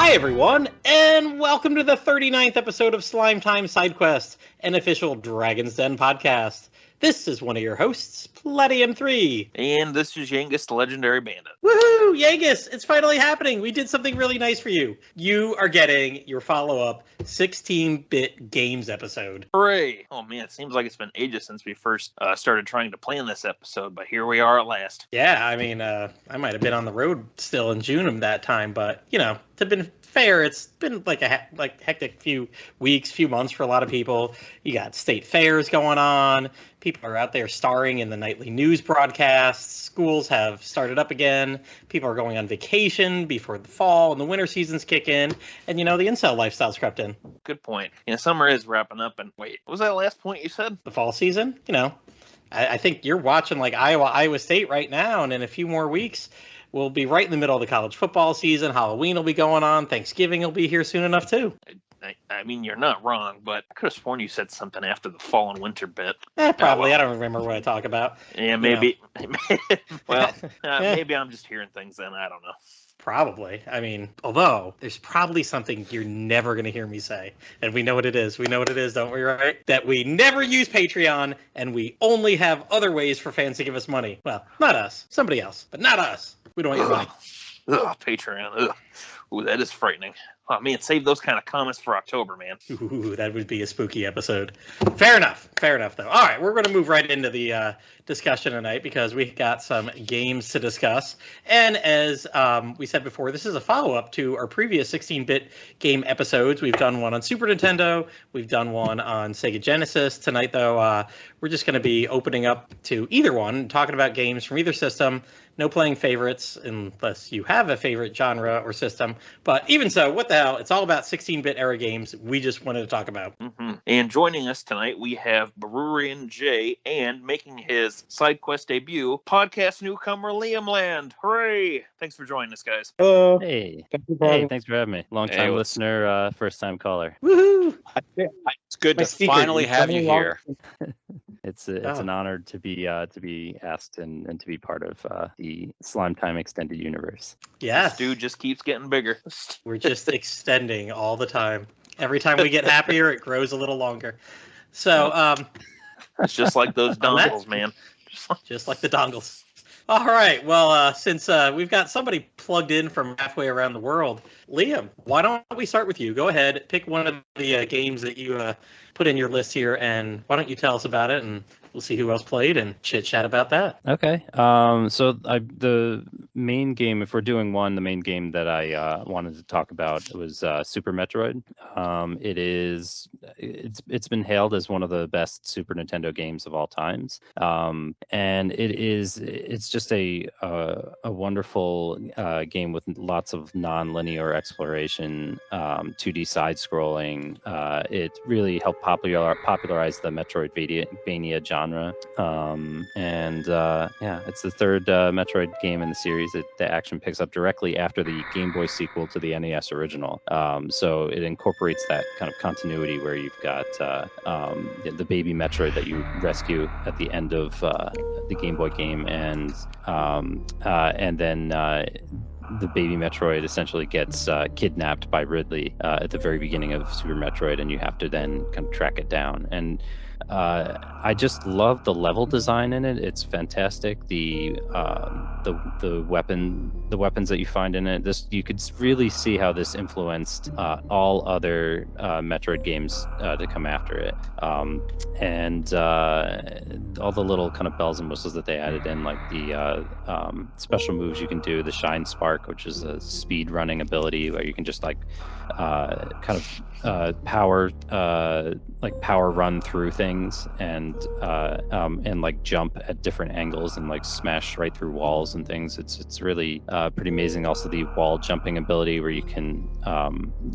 Hi everyone, and welcome to the 39th episode of Slime Time Sidequest, an official Dragon's Den podcast. This is one of your hosts, Plattym3. And this is Yangus, the legendary bandit. Woohoo! Yangus, it's finally happening. We did something really nice for you. You are getting your follow-up 16-bit games episode. Hooray! Oh man, it seems like it's been ages since we first started trying to plan this episode, but here we are at last. Yeah, I mean, I might have been on the road still in June of that time, but, you know, to be fair, it's been like a hectic few weeks, few months for a lot of people. You got state fairs going on. People are out there starring in the nightly news broadcasts. Schools have started up again. People are going on vacation before the fall and the winter seasons kick in. And, you know, the incel lifestyle's crept in. Good point. You know, summer is wrapping up. And wait, what was that last point you said? The fall season, you know, I think you're watching like Iowa State right now. And in a few more weeks, we'll be right in the middle of the college football season. Halloween will be going on. Thanksgiving will be here soon enough, too. I mean, you're not wrong, but I could have sworn you said something after the fall and winter bit. Probably. I don't remember what I talk about. Yeah, maybe. Well, maybe I'm just hearing things then. I don't know. Probably. I mean, although there's probably something you're never going to hear me say. And we know what it is. We know what it is, don't we, right? That we never use Patreon and we only have other ways for fans to give us money. Well, not us. Somebody else, but not us. We don't want your money. Ugh, Patreon. Ugh. Ooh, that is frightening. Oh, man, save those kind of comments for October, man. Ooh, that would be a spooky episode. Fair enough, though. All right, we're going to move right into the discussion tonight because we got some games to discuss. And as we said before, this is a follow-up to our previous 16-bit game episodes. We've done one on Super Nintendo. We've done one on Sega Genesis. Tonight, though, we're just going to be opening up to either one, talking about games from either system. No playing favorites unless you have a favorite genre or system. But even so, what the hell? It's all about 16-bit era games we just wanted to talk about. Mm-hmm. And joining us tonight, we have Bururian and Jay, and making his SideQuest debut, podcast newcomer Liam Land. Hooray! Thanks for joining us, guys. Hello. Hey, thanks for having me. Long-time listener, first-time caller. Woohoo! It's good to finally have you here. It's an honor to be asked and to be part of the Slime Time extended universe. Yes. This dude just keeps getting bigger. We're just extending all the time. Every time we get happier, it grows a little longer. So, it's just like those dongles, man. Just like the dongles. All right. Well, since we've got somebody plugged in from halfway around the world, Liam, why don't we start with you? Go ahead, pick one of the games that you put in your list here, and why don't you tell us about it, and we'll see who else played and chit chat about that. Okay. So the main game, if we're doing one, the main game that I wanted to talk about was Super Metroid. It's been hailed as one of the best Super Nintendo games of all times, and it's just a wonderful game with lots of non-linear exploration, 2D side-scrolling. It really helped popularize the Metroidvania genre. It's the third Metroid game in the series. The action picks up directly after the Game Boy sequel to the NES original. So it incorporates that kind of continuity where you've got the baby Metroid that you rescue at the end of the Game Boy game, and then the baby Metroid essentially gets kidnapped by Ridley at the very beginning of Super Metroid, and you have to then kind of track it down. And I just love the level design in it. It's fantastic. The weapons that you find in it. You could really see how this influenced all other Metroid games to come after it. And all the little kind of bells and whistles that they added in, like the special moves you can do, the Shine Spark, which is a speed running ability where you can just power run through things and like jump at different angles and like smash right through walls and things. It's really pretty amazing. Also, the wall jumping ability where you can,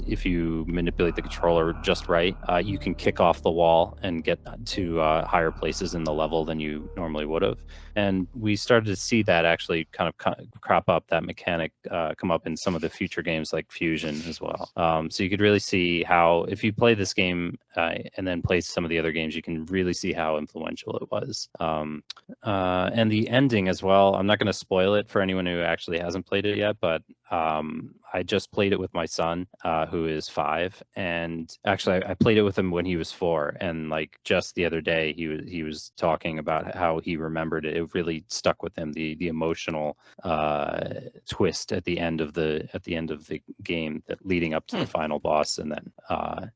if you manipulate the controller just right, you can kick off the wall and get to higher places in the level than you normally would have. And we started to see that actually kind of crop up, that mechanic come up in some of the future games like Fusion as well. So you could really see how, if you play this game and then play some of the other games, you can really see how influential it was. And the ending as well, I'm not going to spoil it for anyone who actually hasn't played it yet, but I just played it with my son, who is 5, and actually I played it with him when he was 4, and like just the other day he was talking about how he remembered it. It really stuck with him, the emotional twist at the end of the game, that leading up to the final boss, and then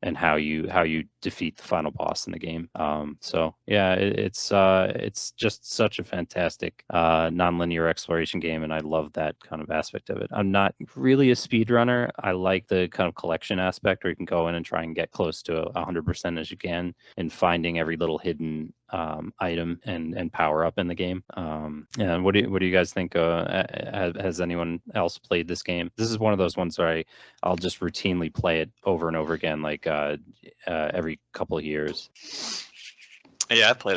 and how you defeat the final boss in the game. So yeah, it's just such a fantastic non-linear exploration game, and I love that kind of aspect of it. I'm not really a speedrunner. I like the kind of collection aspect where you can go in and try and get close to 100% as you can, and finding every little hidden item and power up in the game. And what do you guys think? Has anyone else played this game? This is one of those ones where I'll just routinely play it over and over again, like every couple of years. Yeah, I played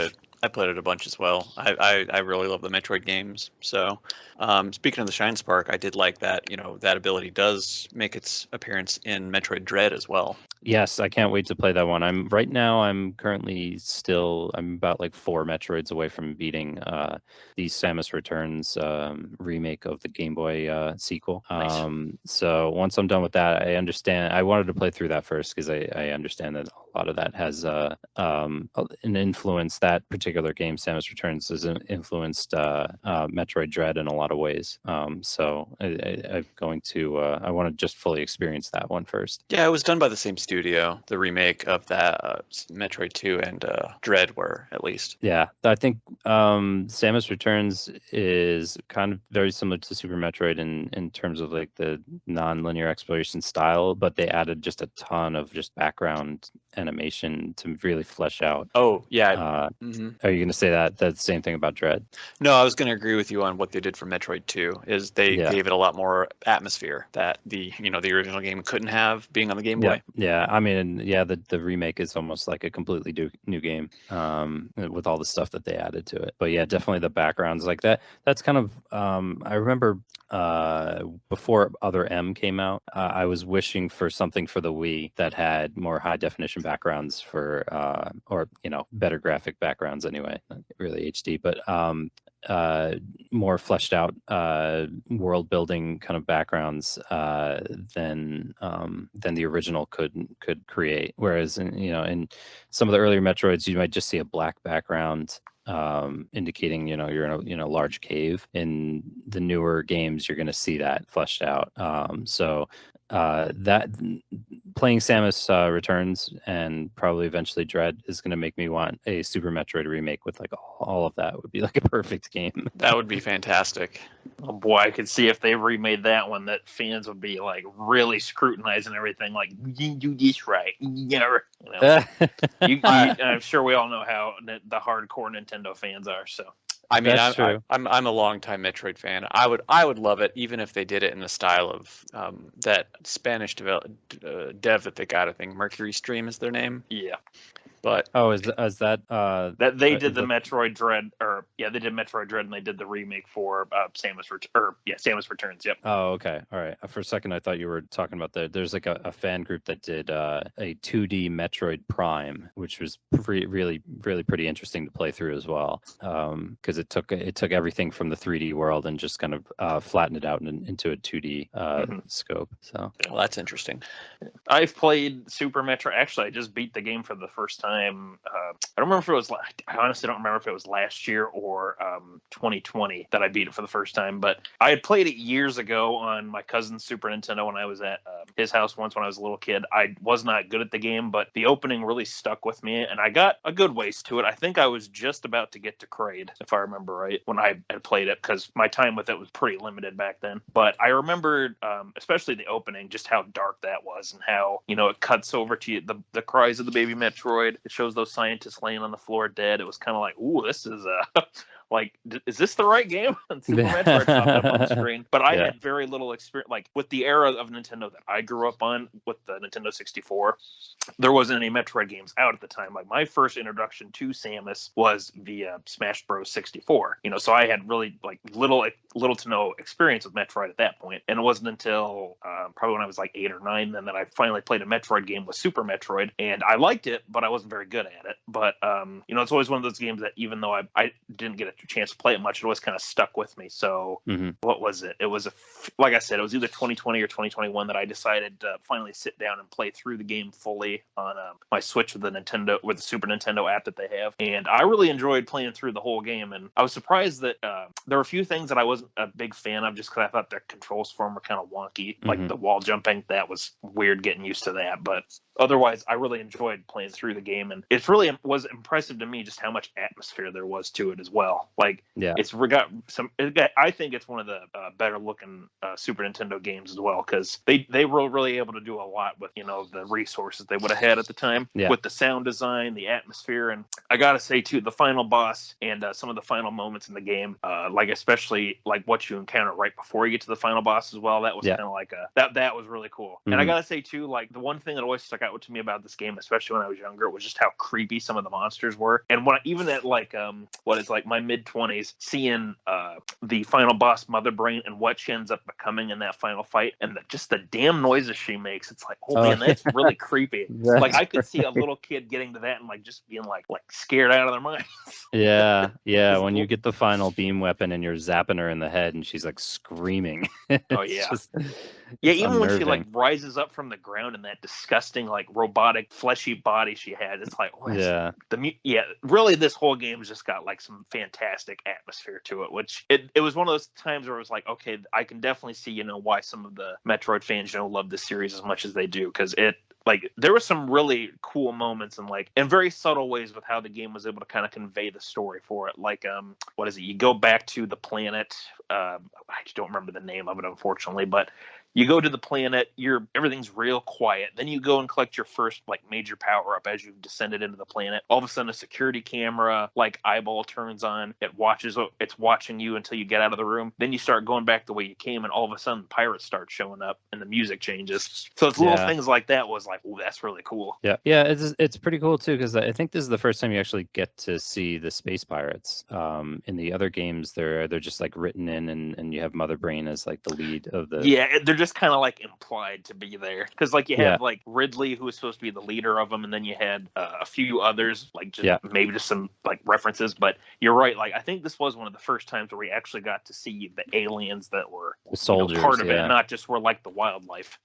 it a bunch as well. I really love the Metroid games. So speaking of the Shine Spark, I did like that, that ability does make its appearance in Metroid Dread as well. Yes, I can't wait to play that one. I'm currently I'm about like 4 Metroids away from beating the Samus Returns remake of the Game Boy sequel. Nice. So once I'm done with that, I wanted to play through that first because I understand that a lot of that has an influence. That particular game, Samus Returns, has influenced Metroid Dread in a lot of ways. So I'm going to I want to just fully experience that one first. Yeah, it was done by the same studio. The remake of that Metroid 2 and Dread were, at least. Yeah, I think Samus Returns is kind of very similar to Super Metroid in terms of like the non-linear exploration style, but they added just a ton of just background animation to really flesh out. Oh, yeah. Are you going to say that's the same thing about Dread? No, I was going to agree with you on what they did for Metroid 2, is they gave it a lot more atmosphere that the original game couldn't have, being on the Game Boy. Yeah. I mean, the remake is almost like a completely new game with all the stuff that they added to it. But yeah, definitely the backgrounds like that. That's kind of I remember before Other M came out, I was wishing for something for the Wii that had more high definition backgrounds for or better graphic backgrounds anyway, not really HD, but more fleshed out world building kind of backgrounds than the original could create. Whereas in some of the earlier Metroids, you might just see a black background indicating you're in a large cave. In the newer games, you're going to see that fleshed out. So that playing Samus Returns and probably eventually Dread is going to make me want a Super Metroid remake with like all of that. Would be like a perfect game. That would be fantastic. Oh boy, I could see if they remade that one, that fans would be like really scrutinizing everything. Like, you didn't do this right. I'm sure we all know how the hardcore Nintendo fans are. So. I mean, I'm a longtime Metroid fan. I would love it, even if they did it in the style of that Spanish dev that they got. I think Mercury Stream is their name. Yeah. But is that they did the Metroid Dread, they did Metroid Dread, and they did the remake for Samus Returns. Yep. Oh, okay, all right. For a second, I thought you were talking about there's like a fan group that did a 2D Metroid Prime, which was really pretty interesting to play through as well, because it took everything from the 3D world and just kind of flattened it out into a 2D scope. So well, that's interesting. I've played Super Metroid. Actually, I just beat the game for the first time. I don't remember if it was. I honestly don't remember if it was last year or 2020 that I beat it for the first time. But I had played it years ago on my cousin's Super Nintendo when I was at his house once when I was a little kid. I was not good at the game, but the opening really stuck with me, and I got a good ways to it. I think I was just about to get to Kraid, if I remember right, when I had played it, because my time with it was pretty limited back then. But I remembered, especially the opening, just how dark that was, and how it cuts over to the cries of the baby Metroid. It shows those scientists laying on the floor dead. It was kind of like, ooh, this is like, is this the right game? And Super Metroid popped up on the screen. But I had very little experience. Like, with the era of Nintendo that I grew up on, with the Nintendo 64, there wasn't any Metroid games out at the time. Like, my first introduction to Samus was via Smash Bros. 64. So I had really like little to no experience with Metroid at that point. And it wasn't until probably when I was like 8 or 9 then that I finally played a Metroid game with Super Metroid, and I liked it, but I wasn't very good at it. But it's always one of those games that even though I didn't get a a chance to play it much, it always kind of stuck with me. So what was it? It was like I said, it was either 2020 or 2021 that I decided to finally sit down and play through the game fully on my Switch with the Super Nintendo app that they have, and I really enjoyed playing through the whole game. And I was surprised that there were a few things that I wasn't a big fan of, just because I thought their controls for them were kind of wonky, like the wall jumping. That was weird getting used to that, but otherwise, I really enjoyed playing through the game, and it really was impressive to me just how much atmosphere there was to it as well. Like, I think it's one of the better looking Super Nintendo games as well, because they were really able to do a lot with the resources they would have had at the time, with the sound design, the atmosphere, and I gotta say too, the final boss and some of the final moments in the game, like especially like what you encounter right before you get to the final boss as well. That was kind of like that was really cool. And I gotta say too, like the one thing that always stuck out to me about this game, especially when I was younger, was just how creepy some of the monsters were. And when even at like what is like my mid-20s, seeing the final boss Mother Brain and what she ends up becoming in that final fight, and just the damn noises she makes, it's like, oh man, that's really creepy. Like I could see a little kid getting to that and like just being like scared out of their minds. Yeah. When you get the final beam weapon and you're zapping her in the head and she's like screaming. Oh yeah. Even when she like rises up from the ground and that disgusting like robotic fleshy body she had, it's like, really this whole game's just got like some fantastic atmosphere to it, which it was one of those times where it was like, okay, I can definitely see why some of the Metroid fans love this series as much as they do, because there were some really cool moments and in very subtle ways with how the game was able to kind of convey the story for it. Like, what is it? You go back to the planet. I don't remember the name of it, unfortunately, but you go to the planet, everything's real quiet. Then you go and collect your first major power up as you've descended into the planet. All of a sudden, a security camera eyeball turns on. It's watching you until you get out of the room. Then you start going back the way you came, and all of a sudden, pirates start showing up, and the music changes. So it's little things like that was like, oh, that's really cool. Yeah, it's pretty cool too, because I think this is the first time you actually get to see the space pirates. In the other games, they're just written in, and you have Mother Brain as the lead of the. Yeah, they're just kind of implied to be there, because you have Ridley, who was supposed to be the leader of them, and then you had a few others maybe just some references. But you're right, I think this was one of the first times where we actually got to see the aliens that were soldiers, part of it, not just were the wildlife.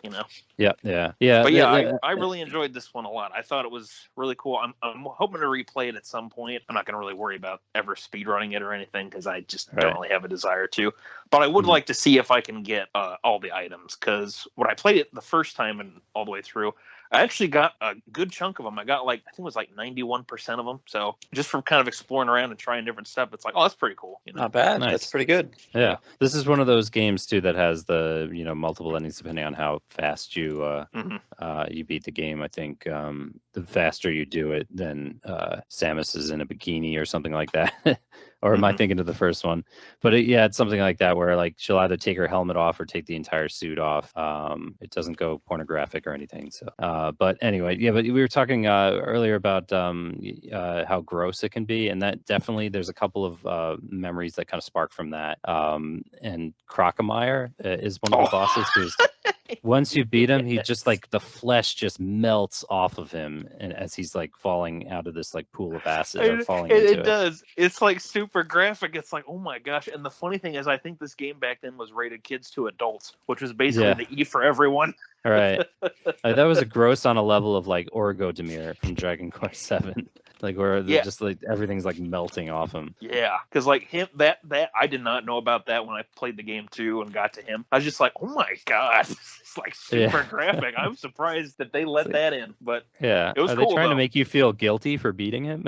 Yeah. But I really enjoyed this one a lot. I thought it was really cool. I'm hoping to replay it at some point. I'm not going to really worry about ever speedrunning it or anything, because I just don't really have a desire to. But I would like to see if I can get all the items, because when I played it the first time and all the way through, I actually got a good chunk of them. I got I think it was 91% of them. So just from kind of exploring around and trying different stuff, it's oh, that's pretty cool. Not bad. Nice. That's pretty good. Yeah. This is one of those games too that has the multiple endings depending on how fast you you beat the game. I think the faster you do it, then Samus is in a bikini or something like that. Or am I thinking of the first one? But it's something like that where she'll either take her helmet off or take the entire suit off. It doesn't go pornographic or anything. So, but anyway, but we were talking earlier about how gross it can be, and that definitely there's a couple of memories that kind of spark from that. And Crocomire is one of the bosses who's. Once you beat him, he just the flesh just melts off of him, and as he's falling out of this pool of acid or falling into it. It does. It's super graphic. It's oh my gosh. And the funny thing is, I think this game back then was rated kids to adults, which was basically the E for everyone. Right. That was a gross on a level of Orgodemir from Dragon Quest VII. Where just everything's melting off him. Yeah, because him that I did not know about that when I played the game too and got to him. I was just oh my god, it's super graphic. I'm surprised that they let that in, but it was Are cool. They trying to make you feel guilty for beating him?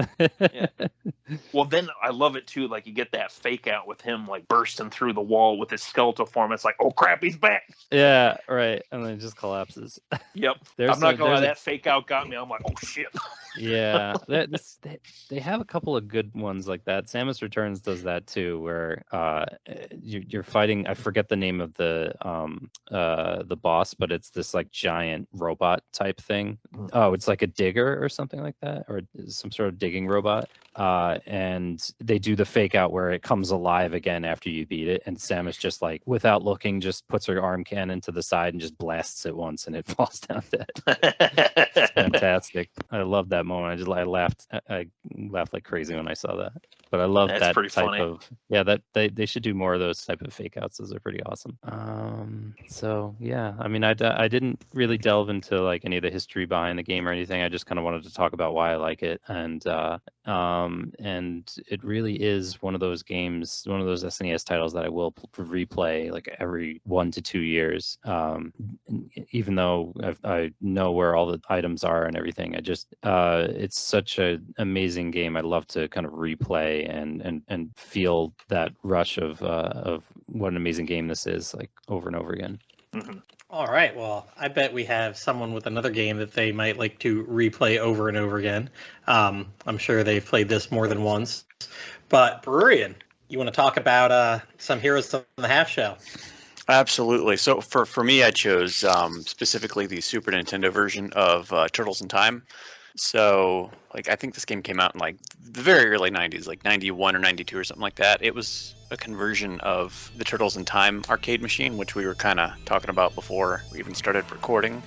Well, then I love it too. You get that fake out with him bursting through the wall with his skeletal form. It's oh crap, he's back. Yeah, right, and then it just collapses. Yep. I'm not gonna lie, that fake out got me. I'm oh shit. Yeah, they have a couple of good ones like that. Samus Returns does that too, where you're fighting. I forget the name of the boss, but it's this giant robot type thing. Oh, it's a digger or something like that, or some sort of digging robot. And they do the fake out where it comes alive again after you beat it, and Samus just without looking, just puts her arm cannon to the side and just blasts it once, and it falls down dead. It's fantastic. I love that moment. I laughed like crazy when I saw that. But I love That's that pretty type funny. of that they should do more of those type of fake outs. Those are pretty awesome. So yeah, I mean, I didn't really delve into like any of the history behind the game or anything. I just kind of wanted to talk about why I like it, and it really is one of those games, one of those SNES titles that I will replay like every 1 to 2 years. Even though I know where all the items are and everything, I just it's such an amazing game. I love to kind of replay and feel that rush of what an amazing game this is, like over and over again. Mm-hmm. All right. Well, I bet we have someone with another game that they might like to replay over and over again. I'm sure they've played this more than once. But Bururian, you want to talk about some Heroes of the Half Shell? Absolutely. So for me, I chose specifically the Super Nintendo version of Turtles in Time. So like I think this game came out in like the very early 90s, like 91 or 92 or something like that. It was a conversion of the Turtles in Time arcade machine, which we were kind of talking about before we even started recording.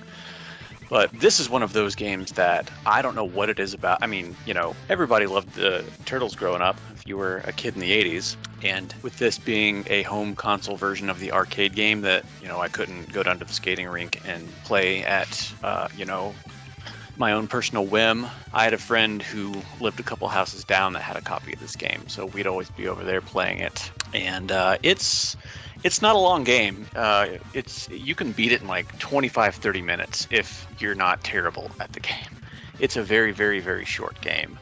But this is one of those games that I don't know what it is about. I mean, you know, everybody loved the Turtles growing up if you were a kid in the 80s. And with this being a home console version of the arcade game that, you know, I couldn't go down to the skating rink and play at, you know, my own personal whim. I had a friend who lived a couple houses down that had a copy of this game, so we'd always be over there playing it. And it's not a long game. You can beat it in like 25-30 minutes if you're not terrible at the game. It's a very, very, very short game.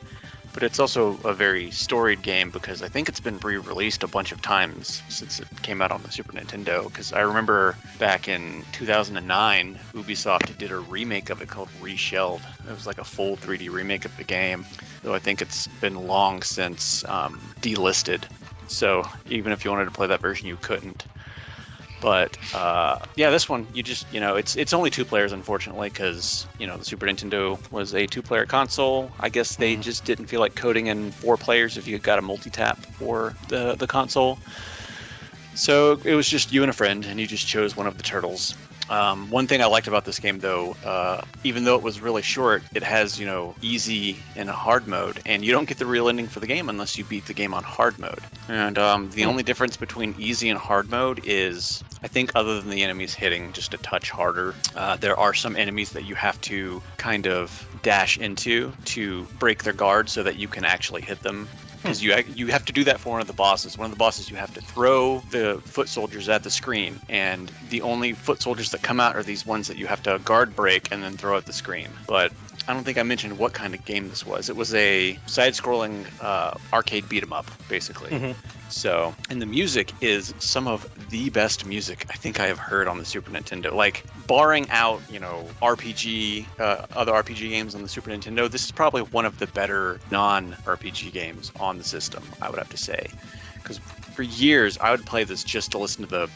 But it's also a very storied game because I think it's been re-released a bunch of times since it came out on the Super Nintendo. Because I remember back in 2009, Ubisoft did a remake of it called Reshelled. It was like a full 3D remake of the game, though I think it's been long since delisted. So even if you wanted to play that version, you couldn't. But yeah, this one, you just, you know, it's only 2 players, unfortunately, because, you know, the Super Nintendo was a 2-player console. I guess they just didn't feel like coding in 4 players if you got a multi-tap for the console. So it was just you and a friend, and you just chose one of the turtles. One thing I liked about this game, though, even though it was really short, it has, you know, easy and a hard mode, and you don't get the real ending for the game unless you beat the game on hard mode. And the only difference between easy and hard mode is, I think, other than the enemies hitting just a touch harder, there are some enemies that you have to kind of dash into to break their guard so that you can actually hit them. Because you have to do that for one of the bosses. One of the bosses, you have to throw the foot soldiers at the screen, and the only foot soldiers that come out are these ones that you have to guard break and then throw at the screen. But I don't think I mentioned what kind of game this was. It was a side-scrolling arcade beat-em-up, basically. Mm-hmm. So, and the music is some of the best music I think I have heard on the Super Nintendo. Like, barring out, you know, other RPG games on the Super Nintendo, this is probably one of the better non-RPG games on the system, I would have to say. Because for years, I would play this just to listen to the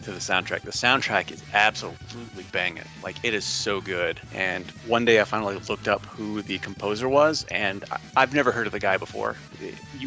soundtrack. The soundtrack is absolutely banging. Like, it is so good. And one day I finally looked up who the composer was, and I've never heard of the guy before.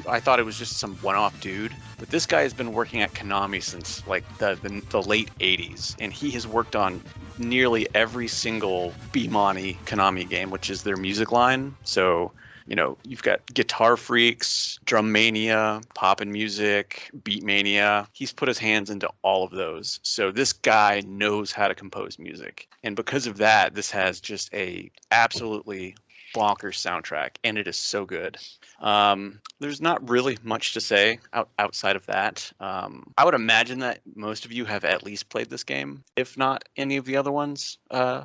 I thought it was just some one-off dude. But this guy has been working at Konami since, like, the late 80s. And he has worked on nearly every single Bemani Konami game, which is their music line. So, you know, you've got Guitar Freaks, Drum Mania, Poppin' Music, Beat Mania. He's put his hands into all of those. So this guy knows how to compose music. And because of that, this has just a absolutely bonkers soundtrack, and it is so good. There's not really much to say outside of that. I would imagine that most of you have at least played this game, if not any of the other ones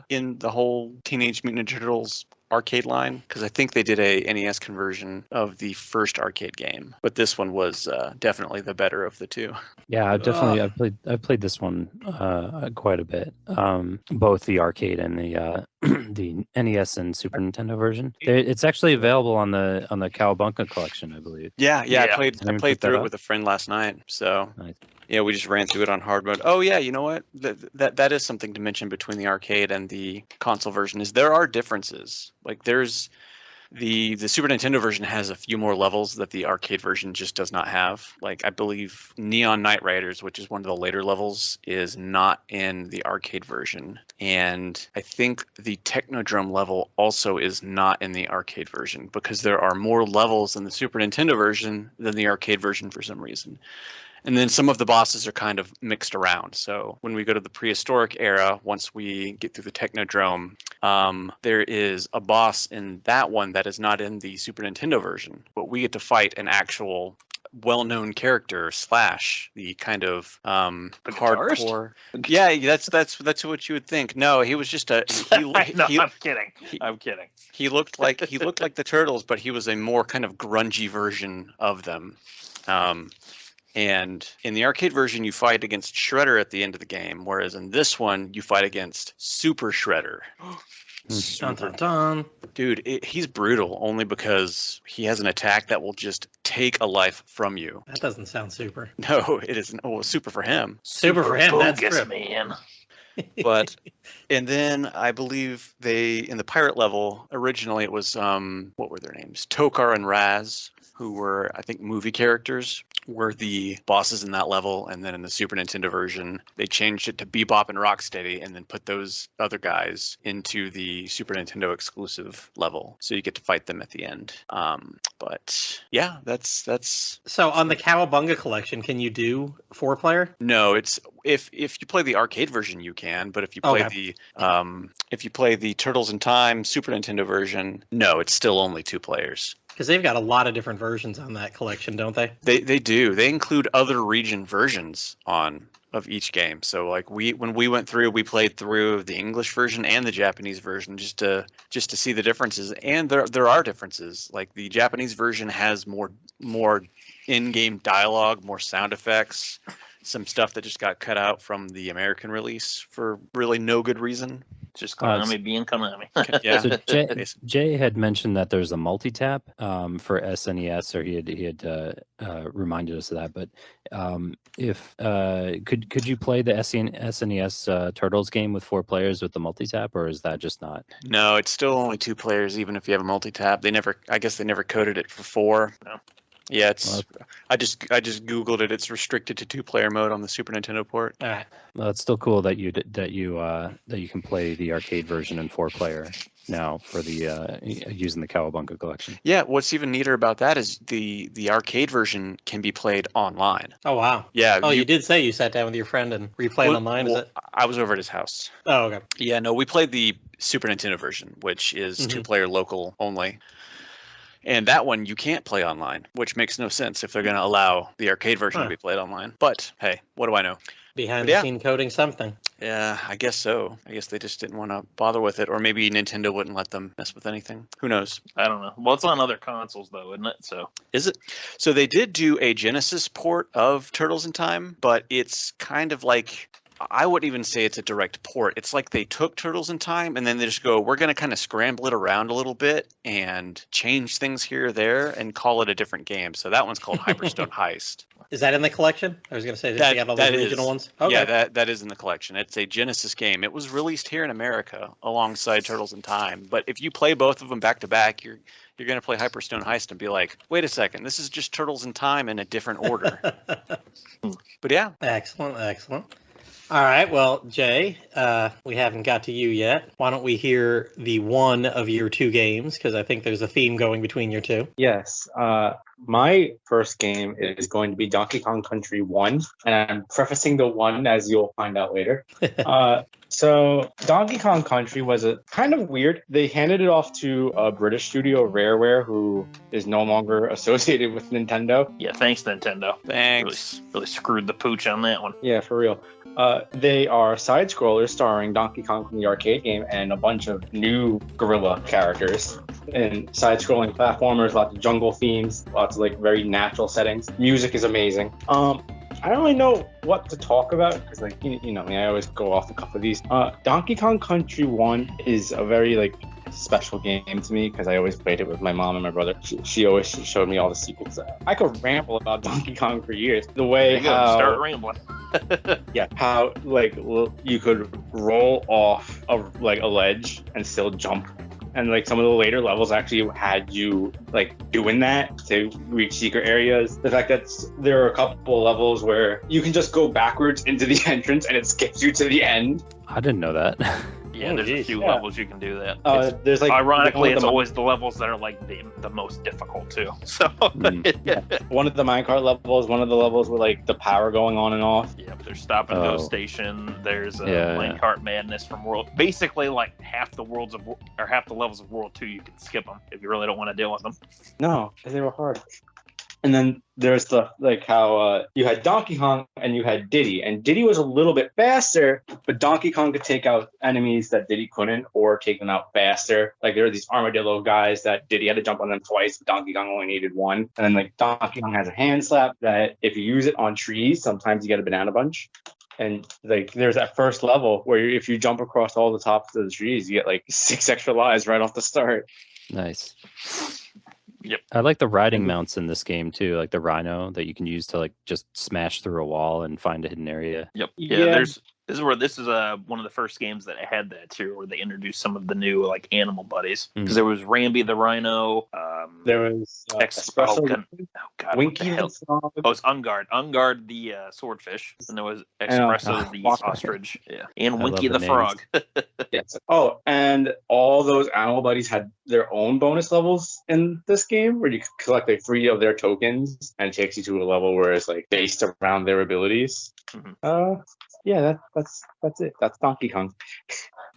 in the whole Teenage Mutant Ninja Turtles arcade line, because I think they did a NES conversion of the first arcade game, but this one was definitely the better of the two. Yeah, I've played this one quite a bit. Both the arcade and the the NES and Super Nintendo version. It's actually available on the Cowabunga collection, I believe. Yeah. I played through it with a friend last night. So nice. Yeah, we just ran through it on hard mode. Oh yeah, you know what? That is something to mention between the arcade and the console version. Is there are differences. Like there's The Super Nintendo version has a few more levels that the arcade version just does not have. Like, I believe Neon Knight Riders, which is one of the later levels, is not in the arcade version. And I think the Technodrome level also is not in the arcade version because there are more levels in the Super Nintendo version than the arcade version for some reason. And then some of the bosses are kind of mixed around. So when we go to the prehistoric era, once we get through the Technodrome, there is a boss in that one that is not in the Super Nintendo version. But we get to fight an actual well-known character / the kind of hardcore. Yeah, that's what you would think. No, he was just a. No, I'm kidding. I'm kidding. He looked like the Turtles, but he was a more kind of grungy version of them. And in the arcade version, you fight against Shredder at the end of the game, whereas in this one, you fight against Super Shredder. Dun, dun, dun. Dude, he's brutal only because he has an attack that will just take a life from you. That doesn't sound super. No, it isn't. Oh, super for him. Super for him, that's Focus, true. man. But, and then I believe in the pirate level, originally it was, what were their names? Tokar and Raz, who were, I think, movie characters, were the bosses in that level. And then in the Super Nintendo version, they changed it to Bebop and Rocksteady and then put those other guys into the Super Nintendo exclusive level. So you get to fight them at the end. But yeah, that's. So on the Cowabunga collection, can you do 4-player? No, it's if you play the arcade version, you can. But if you play the Turtles in Time Super Nintendo version, no, it's still only 2 players. Because they've got a lot of different versions on that collection, don't they? They do. They include other region versions of each game. So like when we went through, we played through the English version and the Japanese version just to see the differences. And there are differences. Like the Japanese version has more in-game dialogue, more sound effects, some stuff that just got cut out from the American release for really no good reason. Just Konami being Konami. Yeah. So Jay had mentioned that there's a multi-tap for SNES, or he had reminded us of that. But could you play the SNES Turtles game with 4 players with the multi-tap, or is that just not? No, it's still only 2 players, even if you have a multi-tap. I guess they never coded it for 4. No. Yeah, I just Googled it. It's restricted to 2-player mode on the Super Nintendo port. All right. Well, it's still cool that you can play the arcade version in 4-player now for the using the Cowabunga collection. Yeah, what's even neater about that is the arcade version can be played online. Oh wow. Yeah. Oh, you did say you sat down with your friend and replayed online. Is it? I was over at his house. Oh, okay. Yeah, no, we played the Super Nintendo version, which is 2-player local only. And that one you can't play online, which makes no sense if they're going to allow the arcade version to be played online. But hey, what do I know? Behind the scene coding something. Yeah, I guess so. I guess they just didn't want to bother with it, or maybe Nintendo wouldn't let them mess with anything. Who knows? I don't know. Well, it's on other consoles though, isn't it? So is it? So they did do a Genesis port of Turtles in Time, but it's kind of like, I wouldn't even say it's a direct port. It's like they took Turtles in Time and then they just go, we're going to kind of scramble it around a little bit and change things here or there and call it a different game. So that one's called Hyperstone Heist. Is that in the collection? I was going to say, they have all those regional ones? Okay. Yeah, that is in the collection. It's a Genesis game. It was released here in America alongside Turtles in Time. But if you play both of them back to back, you're going to play Hyperstone Heist and be like, wait a second, this is just Turtles in Time in a different order. But yeah. Excellent. All right, well, Jay, we haven't got to you yet. Why don't we hear the one of your 2 games? Because I think there's a theme going between your 2. Yes. My first game is going to be Donkey Kong Country 1, and I'm prefacing the 1 as you'll find out later. So Donkey Kong Country was a kind of weird. They handed it off to a British studio, Rareware, who is no longer associated with Nintendo. Yeah, thanks, Nintendo. Thanks. Really screwed the pooch on that one. Yeah, for real. They are side-scrollers starring Donkey Kong from the arcade game and a bunch of new gorilla characters. And side-scrolling platformers, lots of jungle themes, lots of like very natural settings. Music is amazing. I don't really know what to talk about because, like, you know me, I always go off the cuff of these. Donkey Kong Country 1 is a very like special game to me because I always played it with my mom and my brother. She always showed me all the secrets. I could ramble about Donkey Kong for years. The way start rambling. Yeah, how like you could roll off a ledge and still jump And like some of the later levels actually had you like doing that to reach secret areas. The fact that there are a couple levels where you can just go backwards into the entrance and it skips you to the end. I didn't know that. Yeah, Oh, there's a geez, few yeah. levels you can do that. There's like Ironically, it's one of always the levels that are like the most difficult too. So one of the minecart levels, one of the levels with like the power going on and off. Yep, there's Stop and Go Station. There's Minecart Madness from World. Basically, like half the levels of World 2, you can skip them if you really don't want to deal with them. No, because they were hard. And then there's stuff like how you had Donkey Kong and you had Diddy. And Diddy was a little bit faster, but Donkey Kong could take out enemies that Diddy couldn't, or take them out faster. Like there were these armadillo guys that Diddy had to jump on them twice, but Donkey Kong only needed one. And then like Donkey Kong has a hand slap that if you use it on trees, sometimes you get a banana bunch. And like there's that first level where if you jump across all the tops of the trees, you get like 6 extra lives right off the start. Nice. Yep. I like the riding mounts in this game too, like the rhino that you can use to like just smash through a wall and find a hidden area. Yep. Yeah. This is one of the first games that had that too, where they introduced some of the new like animal buddies. Because there was Rambi the rhino. There was Winky the frog. Oh, it's Ungard the swordfish, and there was Espresso the ostrich. Yeah, and Winky the frog. Yes. Oh, and all those animal buddies had their own bonus levels in this game, where you collect like 3 of their tokens, and it takes you to a level where it's like based around their abilities. Mm-hmm. Yeah, that's it. That's Donkey Kong.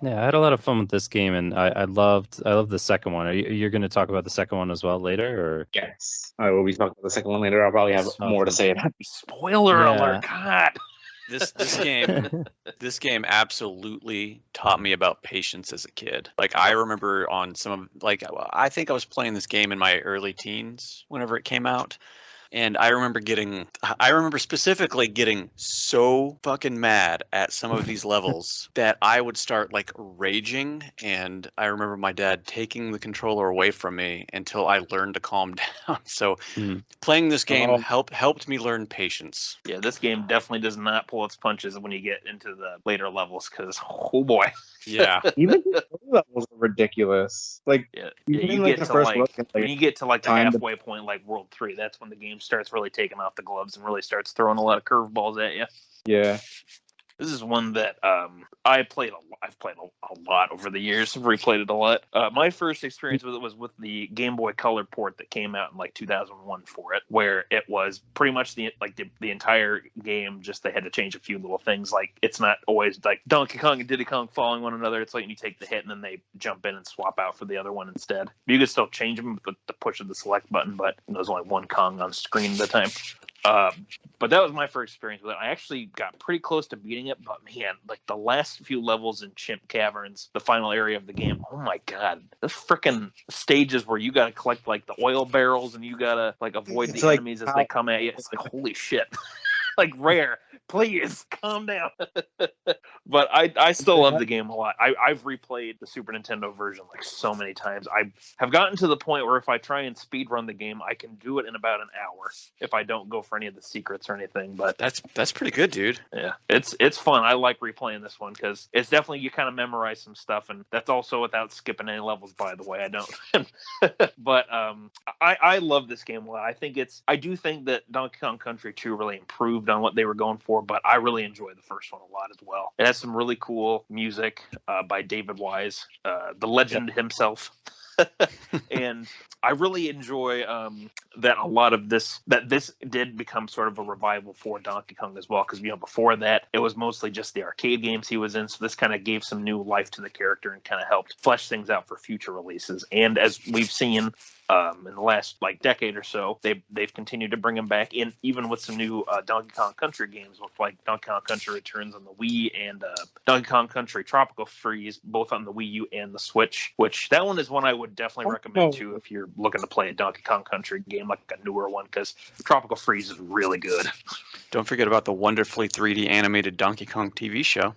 Yeah, I had a lot of fun with this game, and I loved the second one. You're going to talk about the second one as well later, or? Yes, I will be talking about the second one later. I'll probably have more to say about it. Spoiler alert! God. This game absolutely taught me about patience as a kid. Like I remember on I think I was playing this game in my early teens whenever it came out. And I remember specifically getting so fucking mad at some of these levels that I would start like raging. And I remember my dad taking the controller away from me until I learned to calm down. So playing this game helped me learn patience. Yeah, this game definitely does not pull its punches when you get into the later levels, because oh boy. Yeah. Even the levels are ridiculous. Like when you get to like the halfway point, like World 3, that's when the game starts really taking off the gloves and really starts throwing a lot of curveballs at you. Yeah. This is one that I've played a lot over the years. I've replayed it a lot. My first experience with it was with the Game Boy Color port that came out in like 2001 for it, where it was pretty much the entire game. Just they had to change a few little things. Like it's not always like Donkey Kong and Diddy Kong following one another. It's like you take the hit and then they jump in and swap out for the other one instead. You could still change them with the push of the select button, but there's only one Kong on screen at a time. But that was my first experience with it. I actually got pretty close to beating it, but man, like the last few levels in Chimp Caverns, the final area of the game, oh my god, the freaking stages where you gotta collect like the oil barrels and you gotta like avoid the enemies as they come at you. It's like holy shit. Like Rare, please calm down. But I still love the game a lot. I've replayed the Super Nintendo version like so many times. I have gotten to the point where if I try and speed run the game, I can do it in about an hour if I don't go for any of the secrets or anything. But that's pretty good, dude. Yeah, it's fun. I like replaying this one because it's definitely you kind of memorize some stuff, and that's also without skipping any levels. By the way, I don't. But I love this game a lot. I do think that Donkey Kong Country 2 really improved on what they were going for, but I really enjoy the first one a lot as well. It has some really cool music by David Wise, the legend himself. And I really enjoy that a lot of this did become sort of a revival for Donkey Kong as well, because before that it was mostly just the arcade games he was in, so this kind of gave some new life to the character and kind of helped flesh things out for future releases. And as we've seen in the last like decade or so, they've continued to bring him back in, even with some new Donkey Kong Country games, with like Donkey Kong Country Returns on the Wii and Donkey Kong Country Tropical Freeze, both on the Wii U and the Switch. Which that one is one I would definitely recommend too if you're looking to play a Donkey Kong Country game, like a newer one, because Tropical Freeze is really good. Don't forget about the wonderfully 3D animated Donkey Kong TV show.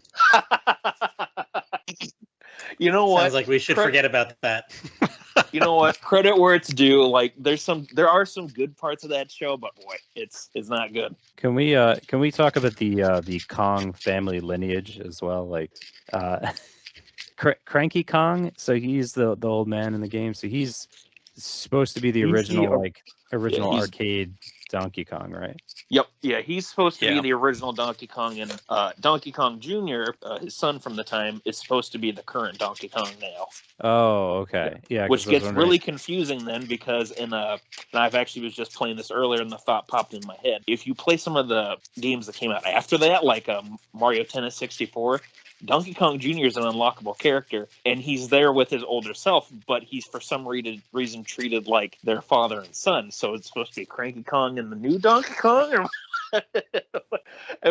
You know what? Sounds like we should forget about that. You know what? Credit where it's due. Like there are some good parts of that show, but boy, it's not good. Can we talk about the Kong family lineage as well? Like Cranky Kong. So he's the old man in the game. So he's supposed to be the He's original the- original he's- arcade Donkey Kong, right? Yep. Yeah, he's supposed to be Yeah. the original Donkey Kong, and Donkey Kong Jr., his son from the time, is supposed to be the current Donkey Kong now. Oh, okay. Yeah. 'cause Which I was gets wondering- really confusing then, because and I've actually was just playing this earlier, and the thought popped in my head. If you play some of the games that came out after that, like Mario Tennis 64, Donkey Kong Jr. is an unlockable character, and he's there with his older self, but he's for some reason treated like their father and son. So it's supposed to be Cranky Kong and the new Donkey Kong? Or...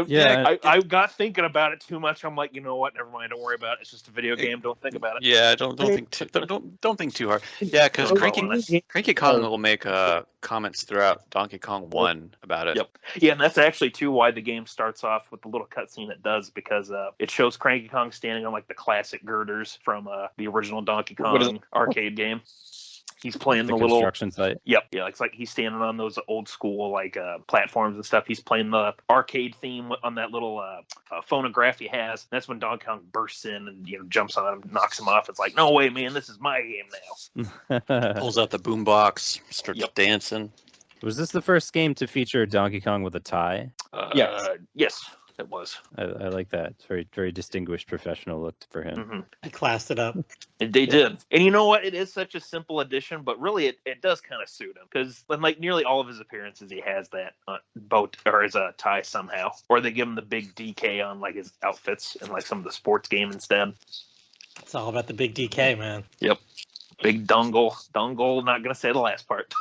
Yeah. I got thinking about it too much. I'm like, you know what? Never mind. Don't worry about it. It's just a video game. Don't think about it. Yeah, don't think too hard. Yeah, because Cranky Kong will make comments throughout Donkey Kong 1 about it. Yep. Yeah, and that's actually too why the game starts off with the little cutscene it does, because it shows Cranky Kong standing on like the classic girders from the original Donkey Kong arcade game. He's playing the little construction site. Yep, yeah, it's like he's standing on those old school like platforms and stuff. He's playing the arcade theme on that little phonograph he has. That's when Donkey Kong bursts in and jumps on him, knocks him off. It's like, no way, man, this is my game now. Pulls out the boombox, starts dancing. Was this the first game to feature Donkey Kong with a tie? Yes, it was. I like that. It's very, very distinguished professional look for him. Mm-hmm. I classed it up. They did. And you know what? It is such a simple addition, but really it does kind of suit him, because in like nearly all of his appearances, he has that boat or his tie somehow, or they give him the big DK on like his outfits in like some of the sports game instead. It's all about the big DK, man. Yep. Big dongle. Not going to say the last part.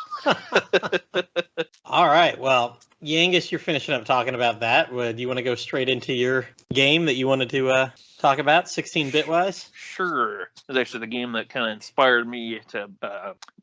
All right. Well, Yangus, you're finishing up talking about that. Do you want to go straight into your game that you wanted to talk about, 16-bit wise? Sure. It was actually the game that kind of inspired me to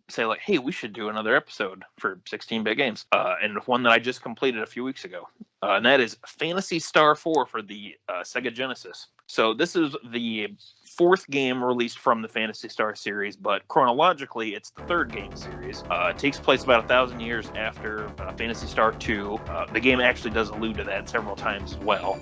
say, like, hey, we should do another episode for 16-bit games. And one that I just completed a few weeks ago. And that is Phantasy Star IV for the Sega Genesis. So this is the fourth game released from the Phantasy Star series, but chronologically, it's the third game series. It takes place about 1,000 years after Phantasy Star II. The game actually does allude to that several times as well.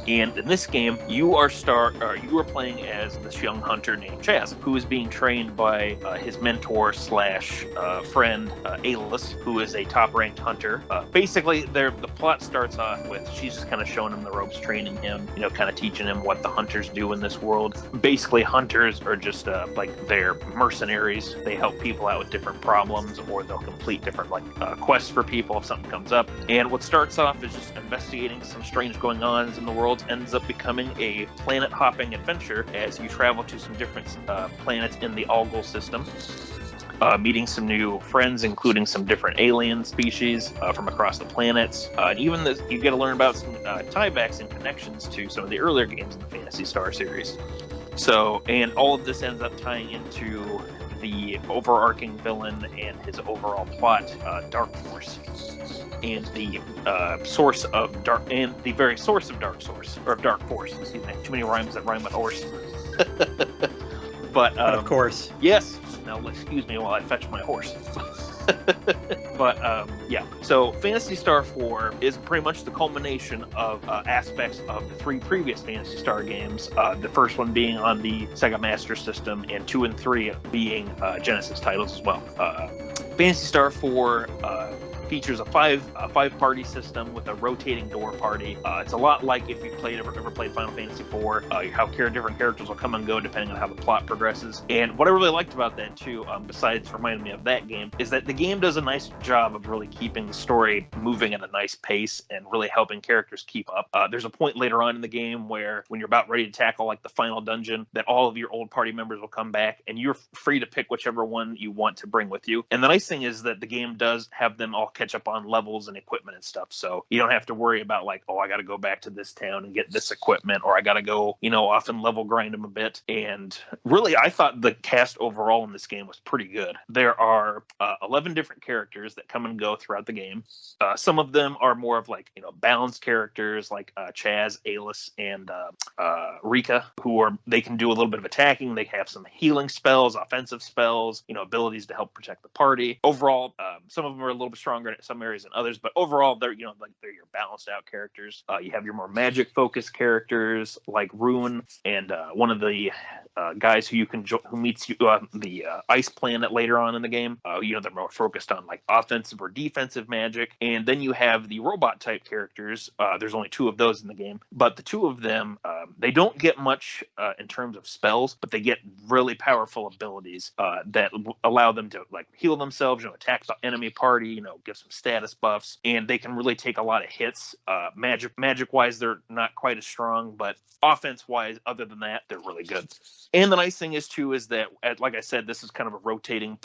And in this game, you are playing as this young hunter named Chaz, who is being trained by his mentor / friend Aeolus, who is a top-ranked hunter. Basically, the plot starts off with she's just kind of showing him the ropes, training him, kind of teaching him what the hunters do in this world. Basically, hunters are just like they're mercenaries. They help people out with different problems, or they'll complete different quests for people if something comes up. And what starts off is just investigating some strange going-ons in the world ends up becoming a planet-hopping adventure as you travel to some different planets in the Algol system. Meeting some new friends, including some different alien species from across the planets. And even you get to learn about some tiebacks and connections to some of the earlier games in the Phantasy Star series. So, and all of this ends up tying into the overarching villain and his overall plot, Dark Force, and the source of Dark, and the very source of Dark Force. Excuse me, too many rhymes that rhyme with horse. But of course, yes. Now, excuse me while I fetch my horse. But yeah, so Phantasy Star IV is pretty much the culmination of aspects of the three previous Phantasy Star games. The first one being on the Sega Master System, and 2 and 3 being Genesis titles as well. Phantasy Star IV features a five-party system with a rotating door party. It's a lot like if you've ever played Final Fantasy IV, how different characters will come and go depending on how the plot progresses. And what I really liked about that too, besides reminding me of that game, is that the game does a nice job of really keeping the story moving at a nice pace and really helping characters keep up. There's a point later on in the game where when you're about ready to tackle like the final dungeon, that all of your old party members will come back and you're free to pick whichever one you want to bring with you. And the nice thing is that the game does have them all catch up on levels and equipment and stuff, so you don't have to worry about like, oh, I got to go back to this town and get this equipment, or I got to go off and level grind them a bit. And really, I thought the cast overall in this game was pretty good. There are 11 different characters that come and go throughout the game. Some of them are more of like balanced characters like Chaz, Aeolus, and Rika, they can do a little bit of attacking. They have some healing spells, offensive spells, abilities to help protect the party. Overall, some of them are a little bit stronger stronger in some areas than others, but overall they're they're your balanced out characters. You have your more magic focused characters like Ruin and one of the guys who who meets you the ice planet later on in the game. They're more focused on like offensive or defensive magic, and then you have the robot type characters. There's only 2 of those in the game, but the 2 of them they don't get much in terms of spells, but they get really powerful abilities that allow them to like heal themselves, attack the enemy party, give some status buffs, and they can really take a lot of hits. Magic wise, they're not quite as strong, but offense wise, other than that, they're really good. And the nice thing is that, like I said, this is kind of a rotating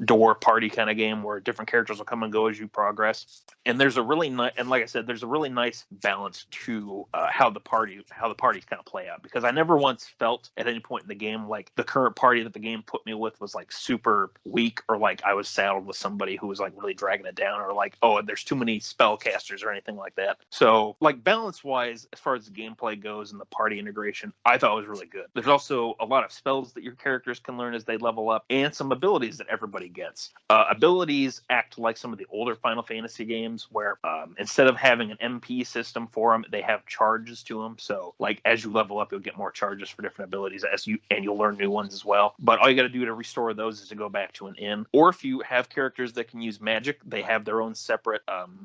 door party kind of game where different characters will come and go as you progress. And there's a really nice balance to how the parties kind of play out, because I never once felt at any point in the game like the current party that the game put me with was like super weak, or like I was saddled with somebody who was like really dragging it down, or like, oh, there's too many spellcasters or anything like that. So like balance wise, as far as the gameplay goes and the party integration, I thought it was really good. There's also a lot of spells that your characters can learn as they level up, and some abilities that everybody gets. Abilities act like some of the older Final Fantasy games where instead of having an MP system for them, they have charges to them. So like as you level up, you'll get more charges for different abilities and you'll learn new ones as well. But all you got to do to restore those is to go back to an inn. Or if you have characters that can use magic, they have their own separate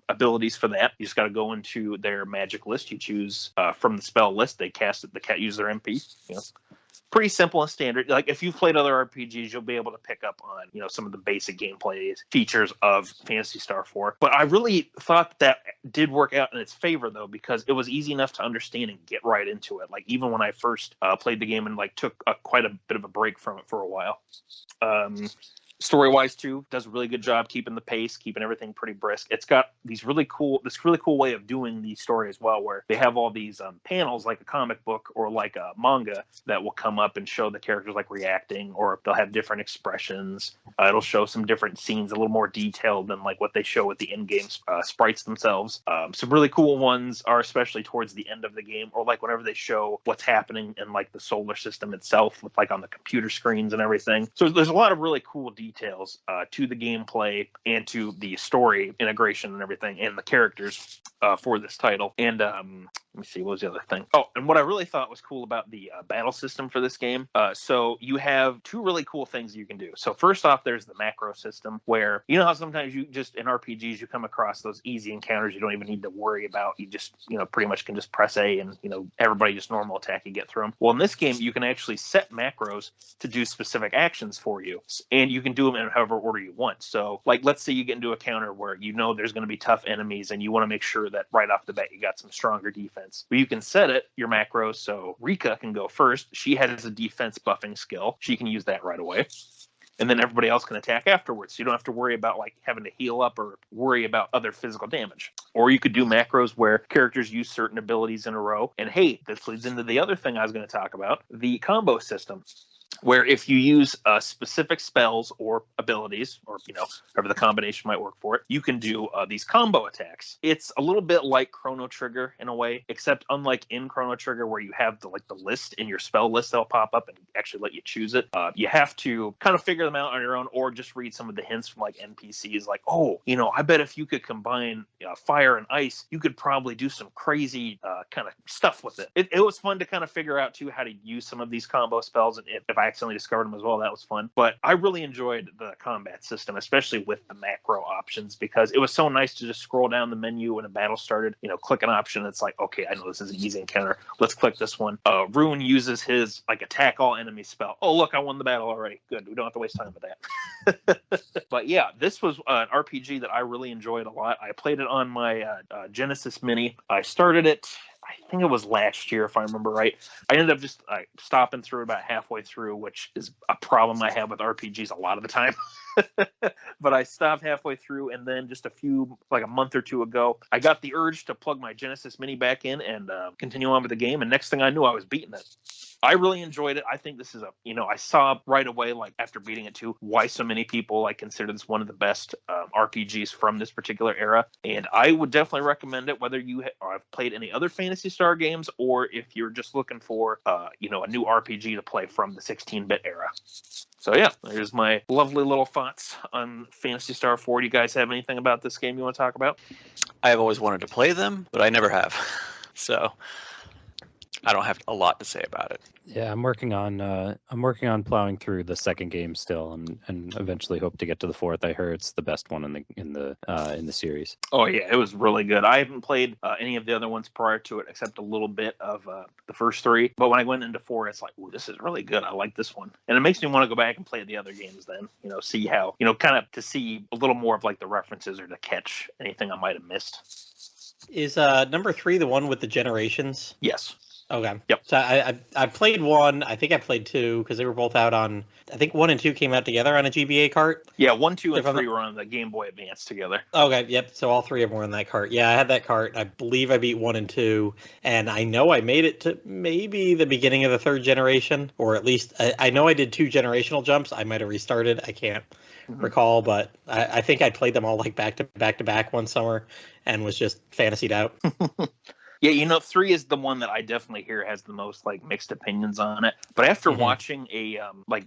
abilities for that. You just got to go into their magic list. You choose from the spell list. They cast it. They use their MP. Pretty simple and standard. Like if you've played other RPGs, you'll be able to pick up on some of the basic gameplay features of Phantasy Star IV. But I really thought that did work out in its favor though, because it was easy enough to understand and get right into it. Like even when I first played the game and like took quite a bit of a break from it for a while. Story-wise too, does a really good job keeping the pace, keeping everything pretty brisk. It's got this really cool way of doing the story as well, where they have all these panels like a comic book or like a manga that will come up and show the characters like reacting, or they'll have different expressions. It'll show some different scenes a little more detailed than like what they show with the in-game sprites themselves. Some really cool ones are especially towards the end of the game, or like whenever they show what's happening in like the solar system itself, with like on the computer screens and everything. So there's a lot of really cool details to the gameplay and to the story integration and everything, and the characters for this title. And let me see, what was the other thing? Oh, and what I really thought was cool about the battle system for this game. So you have 2 really cool things you can do. So first off, there's the macro system, where how sometimes you just in RPGs you come across those easy encounters you don't even need to worry about. You just pretty much can just press A and everybody just normal attack, you get through them. Well, in this game you can actually set macros to do specific actions for you, and you can do them in however order you want. So like let's say you get into a counter where there's going to be tough enemies and you want to make sure that right off the bat you got some stronger defense. But you can set your macros so Rika can go first. She has a defense buffing skill. She can use that right away. And then everybody else can attack afterwards. So you don't have to worry about like having to heal up or worry about other physical damage. Or you could do macros where characters use certain abilities in a row. And hey, this leads into the other thing I was going to talk about, the combo system, where if you use specific spells or abilities, or however the combination might work for it, you can do these combo attacks. It's a little bit like Chrono Trigger in a way, except unlike in Chrono Trigger where you have the list in your spell list that'll pop up and actually let you choose it. You have to kind of figure them out on your own, or just read some of the hints from like NPCs, like, oh, I bet if you could combine fire and ice, you could probably do some crazy kind of stuff with it. It was fun to kind of figure out too how to use some of these combo spells, and if I accidentally discovered them as well, that was fun. But I really enjoyed the combat system, especially with the macro options, because it was so nice to just scroll down the menu when a battle started, click an option. It's like, okay, I know this is an easy encounter. Let's click this one. Ruin uses his like attack all enemies spell. Oh, look, I won the battle already. Good. We don't have to waste time with that. But yeah, this was an RPG that I really enjoyed a lot. I played it on my Genesis Mini. I started it, I think it was last year, if I remember right. I ended up just stopping through about halfway through, which is a problem I have with RPGs a lot of the time. But I stopped halfway through, and then just a month or two ago, I got the urge to plug my Genesis Mini back in and continue on with the game. And next thing I knew, I was beating it. I really enjoyed it. I think this is I saw right away, like after beating it too, why so many people consider this one of the best RPGs from this particular era. And I would definitely recommend it, whether you have played any other Phantasy Star games, or if you're just looking for, a new RPG to play from the 16-bit era. So yeah, there's my lovely little thoughts on Phantasy Star 4. Do you guys have anything about this game you want to talk about? I have always wanted to play them, but I never have. So I don't have a lot to say about it. Yeah, I'm working on plowing through the second game still, and eventually hope to get to the fourth. I heard it's the best one in the series. Oh yeah, it was really good. I haven't played any of the other ones prior to it, except a little bit of the first three. But when I went into 4, it's like, ooh, this is really good. I like this one, and it makes me want to go back and play the other games. Then, see how, kind of to see a little more of like the references or to catch anything I might have missed. Is number 3 the one with the generations? Yes. Okay. Yep. So I played 1. I think I played 2 because they were both out on. I think 1 and 2 came out together on a GBA cart. Yeah, 1, 2, and 3 were on the Game Boy Advance together. Okay. Yep. So all 3 of them were on that cart. Yeah, I had that cart. I believe I beat 1 and 2, and I know I made it to maybe the beginning of the 3rd generation, or at least I know I did 2 generational jumps. I might have restarted. I can't recall, but I think I played them all like back to back one summer, and was just fantasied out. Yeah, 3 is the one that I definitely hear has the most like mixed opinions on it. But after watching a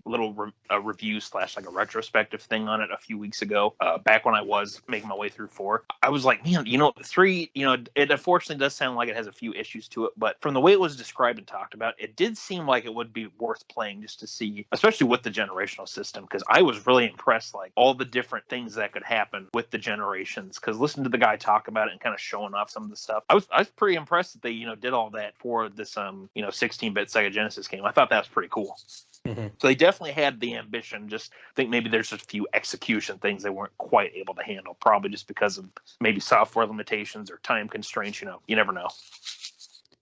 little review / like a retrospective thing on it a few weeks ago, back when I was making my way through 4, I was like, man, 3, it unfortunately does sound like it has a few issues to it. But from the way it was described and talked about, it did seem like it would be worth playing just to see, especially with the generational system, because I was really impressed, like all the different things that could happen with the generations. Because listening to the guy talk about it and kind of showing off some of the stuff, I was pretty impressed that they did all that for this 16-bit Sega Genesis game. I thought that was pretty cool. So they definitely had the ambition. Just think maybe there's just a few execution things they weren't quite able to handle, probably just because of maybe software limitations or time constraints. You never know.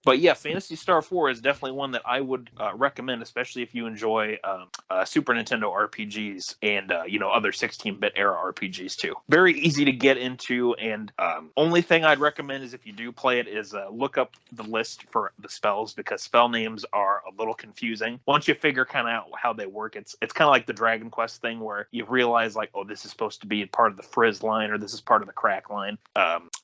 But yeah, Phantasy Star 4 is definitely one that I would recommend, especially if you enjoy Super Nintendo RPGs and other 16-bit era RPGs too. Very easy to get into, and only thing I'd recommend is if you do play it is look up the list for the spells, because spell names are a little confusing. Once you figure kind of out how they work, it's kind of like the Dragon Quest thing where you realize like, oh, this is supposed to be part of the frizz line, or this is part of the crack line.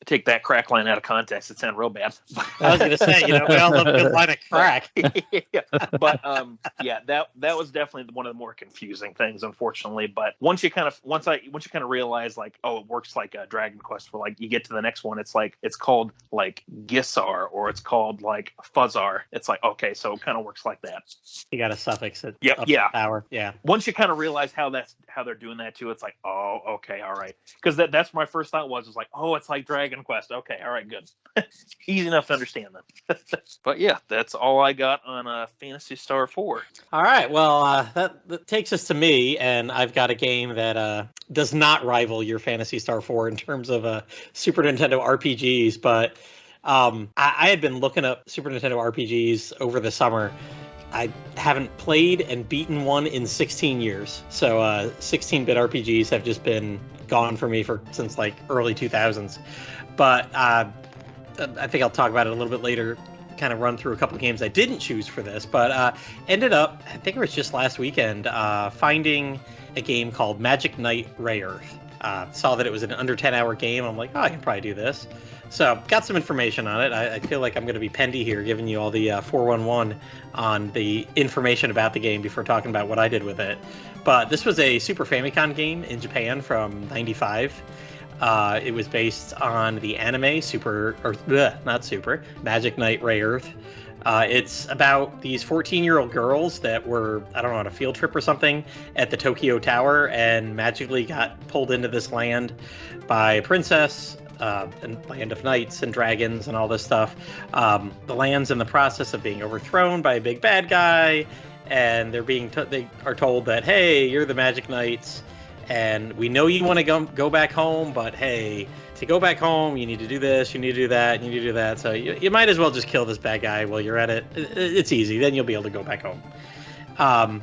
Take that crack line out of context, it sounded real bad. I was going to say, we all love a good line of crack. Yeah. But that was definitely one of the more confusing things, unfortunately. But once you kind of realize like, oh, it works like a Dragon Quest, where like you get to the next one, it's called like Gisar, or it's called like Fuzzar. It's like, okay, so it kind of works like that. You got to suffix it. Yep. Yeah. Power. Yeah. Once you kind of realize how they're doing that too, it's like, oh, okay, all right. Because that's my first thought was like, oh, it's like Dragon Quest. Okay, all right, good. Easy enough to understand then. But yeah, that's all I got on Phantasy Star 4. All right, well, that takes us to me, and I've got a game that does not rival your Phantasy Star 4 in terms of Super Nintendo RPGs, but I had been looking up Super Nintendo RPGs over the summer. I haven't played and beaten one in 16 years, so 16-bit RPGs have just been gone for me since like early 2000s. But I think I'll talk about it a little bit later, kind of run through a couple games I didn't choose for this, but ended up, I think it was just last weekend, finding a game called Magic Knight Rayearth. Saw that it was an under 10-hour game. I'm like, oh, I can probably do this. So got some information on it. I feel like I'm going to be Pendy here, giving you all the 411 on the information about the game before talking about what I did with it. But this was a Super Famicom game in Japan from '95. It was based on the anime Magic Knight Rayearth. It's about these 14-year-old girls that were, I don't know, on a field trip or something at the Tokyo Tower and magically got pulled into this land by a princess, and land of knights and dragons and all this stuff. The land's in the process of being overthrown by a big bad guy, and they are told that, hey, you're the Magic Knights, and we know you want to go back home, but hey, to go back home, you need to do this, you need to do that, you need to do that. So you might as well just kill this bad guy while you're at it. It's easy. Then you'll be able to go back home.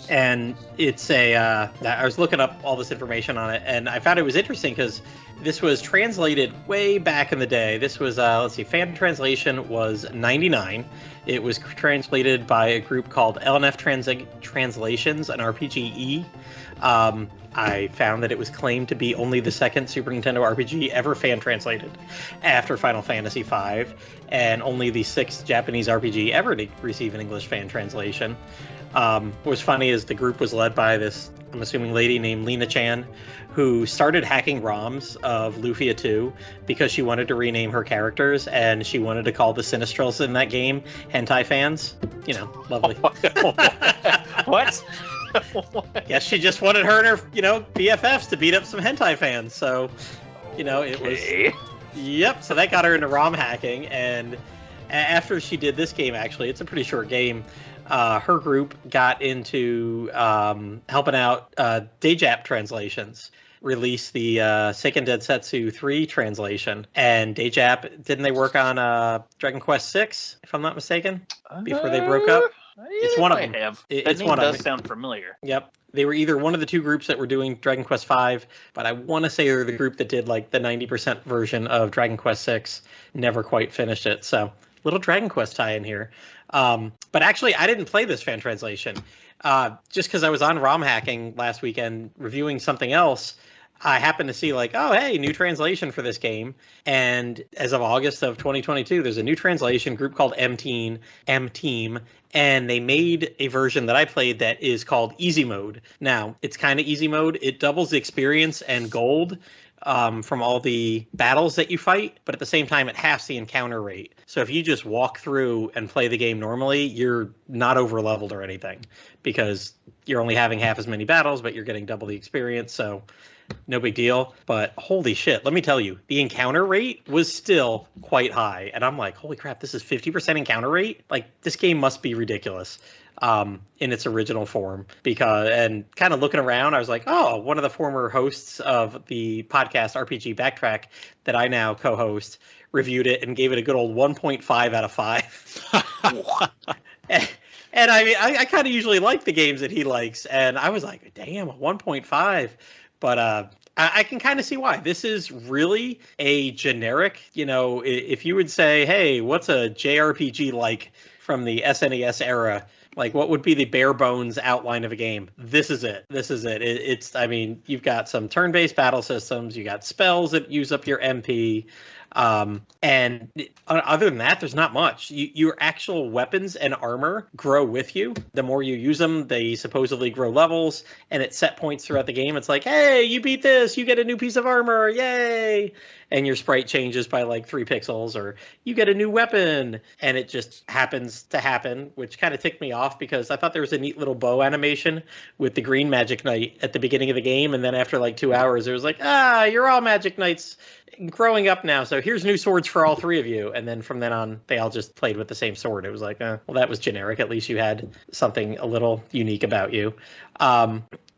And it's I was looking up all this information on it, and I found it was interesting because this was translated way back in the day. This was, fan translation was 99. It was translated by a group called LNF Translations, an RPGE. I found that it was claimed to be only the second Super Nintendo RPG ever fan translated after Final Fantasy V, and only the 6th Japanese RPG ever to receive an English fan translation. What was funny is the group was led by this, I'm assuming, lady named Lena Chan, who started hacking ROMs of Lufia 2 because she wanted to rename her characters, and she wanted to call the Sinistrals in that game hentai fans. You know, lovely. What? Yes, she just wanted her and her, BFFs to beat up some hentai fans. So, it was... Yep, so that got her into ROM hacking, and after she did this game, actually, it's a pretty short game, her group got into helping out Dejap translations, released the Seiken Densetsu 3 translation. And Dejap, didn't they work on Dragon Quest 6, if I'm not mistaken, before they broke up? It's one of them. That name does sound familiar. Yep. They were either one of the two groups that were doing Dragon Quest V, but I want to say they're the group that did like the 90% version of Dragon Quest 6. Never quite finished it. So little Dragon Quest tie in here. But actually, I didn't play this fan translation. Just because I was on ROM hacking last weekend reviewing something else, I happened to see like, oh, hey, new translation for this game. And as of August of 2022, there's a new translation group called M-Team, and they made a version that I played that is called Easy Mode. Now, it's kind of easy mode. It doubles the experience and gold from all the battles that you fight, but at the same time, it halves the encounter rate. So if you just walk through and play the game normally, you're not over leveled or anything because you're only having half as many battles, but you're getting double the experience. So no big deal. But holy shit, let me tell you, the encounter rate was still quite high. And I'm like, holy crap, this is 50% encounter rate? Like, this game must be ridiculous in its original form. And kind of looking around, I was like, oh, one of the former hosts of the podcast RPG Backtrack that I now co-host reviewed it and gave it a good old 1.5 out of 5. And I mean, I kind of usually like the games that he likes. And I was like, damn, a 1.5. But I can kind of see why. This is really a generic, if you would say, hey, what's a JRPG like from the SNES era? Like, what would be the bare bones outline of a game? This is it. It's, I mean, you've got some turn-based battle systems. You got spells that use up your MP. And other than that, there's not much. Your actual weapons and armor grow with you. The more you use them, they supposedly grow levels, and at set points throughout the game, it's like, hey, you beat this, you get a new piece of armor, yay! And your sprite changes by like 3 pixels, or you get a new weapon, and it just happens to happen, which kind of ticked me off because I thought there was a neat little bow animation with the green magic knight at the beginning of the game, and then after like 2 hours, it was like, you're all magic knights growing up now, so here's new swords for all 3 of you. And then from then on, they all just played with the same sword. It was like, well, that was generic. At least you had something a little unique about you.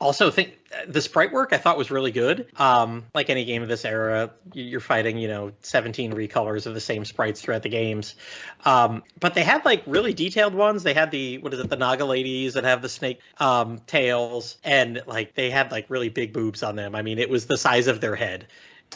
Also, think the sprite work I thought was really good. Like any game of this era, you're fighting, 17 recolors of the same sprites throughout the games. But they had like really detailed ones. They had the Naga ladies that have the snake tails, and like they had like really big boobs on them. I mean, it was the size of their head.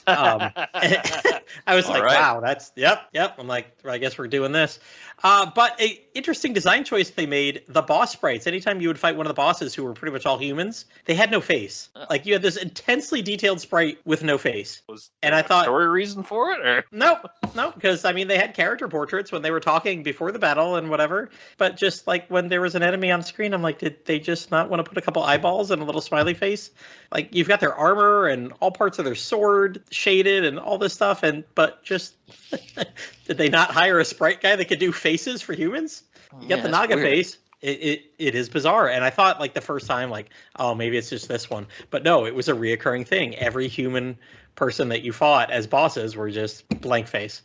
I was like, right. Wow, that's yep. I'm like, I guess we're doing this. But a interesting design choice they made, the boss sprites. Anytime you would fight one of the bosses who were pretty much all humans, they had no face. Like you had this intensely detailed sprite with no face. And I thought, story reason for it? Or? No, because I mean they had character portraits when they were talking before the battle and whatever. But just like when there was an enemy on screen, I'm like, did they just not want to put a couple eyeballs and a little smiley face? Like you've got their armor and all parts of their sword shaded and all this stuff, but just did they not hire a sprite guy that could do faces for humans? You got the Naga face. It is bizarre. And I thought like the first time, like, oh, maybe it's just this one. But no, it was a reoccurring thing. Every human person that you fought as bosses were just blank face.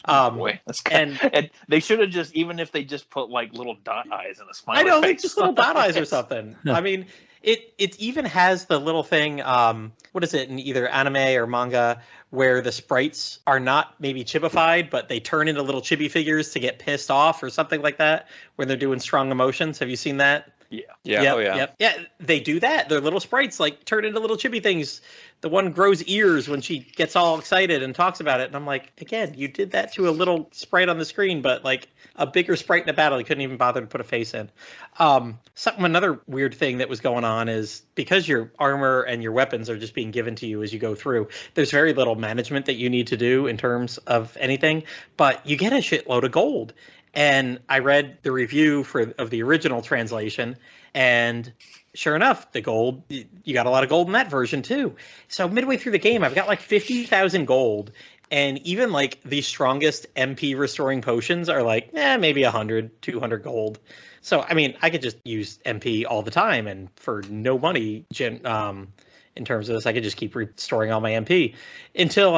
Boy, that's and they should have just, even if they just put like little dot eyes and a smiley face. I know, like just little dot eyes or something. I mean, it even has the little thing, what is it, in either anime or manga, where the sprites are not maybe chibified, but they turn into little chibi figures to get pissed off or something like that, when they're doing strong emotions. Have you seen that? Yeah. Yep. Yeah, they do that. Their little sprites like turn into little chibi things. The one grows ears when she gets all excited and talks about it. And I'm like, again, you did that to a little sprite on the screen, but like a bigger sprite in a battle, you couldn't even bother to put a face in. Another weird thing that was going on is because your armor and your weapons are just being given to you as you go through, there's very little management that you need to do in terms of anything, but you get a shitload of gold. And I read the review of the original translation, and sure enough, the gold, you got a lot of gold in that version too. So midway through the game, I've got like 50,000 gold. And even like the strongest MP restoring potions are like, maybe 100, 200 gold. So, I mean, I could just use MP all the time, and for no money, in terms of this, I could just keep restoring all my MP until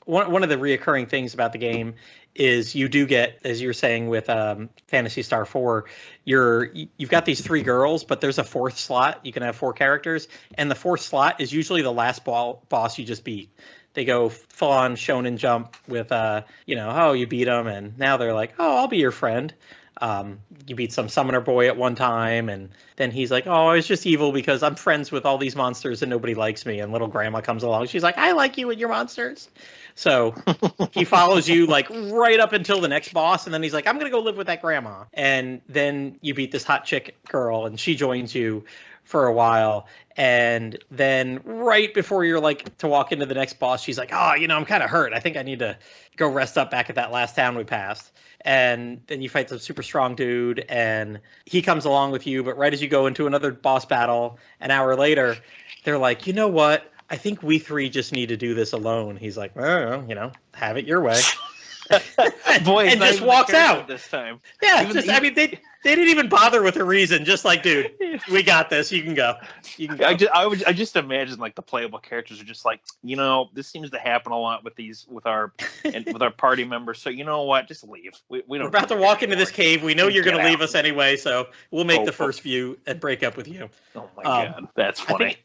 one of the reoccurring things about the game is you do get, as you're saying with Phantasy Star IV, you've got these 3 girls, but there's a 4th slot. You can have 4 characters, and the 4th slot is usually the last boss you just beat. They go full on shonen jump with, you beat them, and now they're like, oh, I'll be your friend. You beat some summoner boy at one time, and then he's like, oh, I was just evil because I'm friends with all these monsters and nobody likes me. And little grandma comes along. She's like, I like you and your monsters. So he follows you like right up until the next boss. And then he's like, I'm going to go live with that grandma. And then you beat this hot chick girl, and she joins you for a while. And then right before you're like to walk into the next boss, she's like, oh, I'm kind of hurt. I think I need to go rest up back at that last town we passed. And then you fight some super strong dude, and he comes along with you. But right as you go into another boss battle, an hour later, they're like, you know what? I think we 3 just need to do this alone. He's like, well, have it your way. Boy, and just walks out this time. Yeah, they didn't even bother with a reason. Just like, dude, we got this. You can go. I just imagine like the playable characters are just like, this seems to happen a lot with our party members. So you know what? Just leave. We don't. We're about to walk into this cave. We know you're going to leave us anyway, so we'll make the first few and break up with you. Oh my god, that's funny.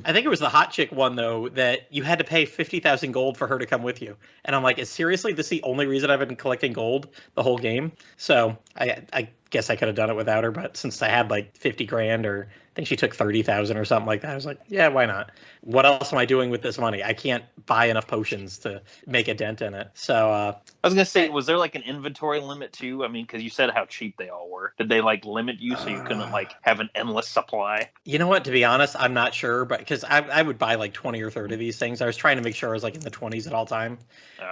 I think it was the hot chick one, though, that you had to pay 50,000 gold for her to come with you. And I'm like, seriously, this is the only reason I've been collecting gold the whole game? So I guess I could have done it without her, but since I had like 50 grand, or I think she took 30,000 or something like that, I was like, yeah, why not? What else am I doing with this money? I can't buy enough potions to make a dent in it. So I was going to say, was there like an inventory limit too? I mean, because you said how cheap they all were. Did they like limit you so you couldn't like have an endless supply? You know what? To be honest, I'm not sure, but because I would buy like 20 or 30 of these things. I was trying to make sure I was like in the 20s at all time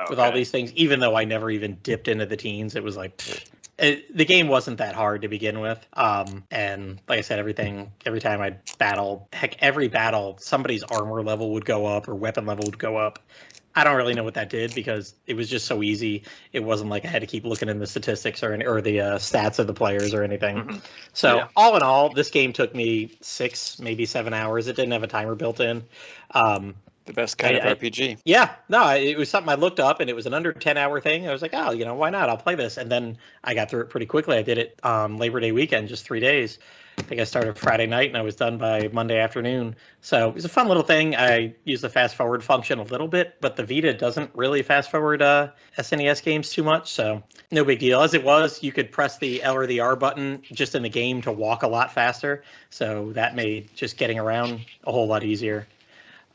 with all these things, even though I never even dipped into the teens. It was like... the game wasn't that hard to begin with. And like I said, every time I'd battle, every battle, somebody's armor level would go up or weapon level would go up. I don't really know what that did because it was just so easy. It wasn't like I had to keep looking in the statistics or the stats of the players or anything. Mm-hmm. So all in all, this game took me 6, maybe 7 hours. It didn't have a timer built in. The best kind of RPG. Yeah, no, it was something I looked up, and it was an under 10-hour thing. I was like, oh, why not? I'll play this. And then I got through it pretty quickly. I did it Labor Day weekend, just 3 days. I think I started Friday night, and I was done by Monday afternoon. So it was a fun little thing. I used the fast-forward function a little bit, but the Vita doesn't really fast-forward SNES games too much, so no big deal. As it was, you could press the L or the R button just in the game to walk a lot faster, so that made just getting around a whole lot easier.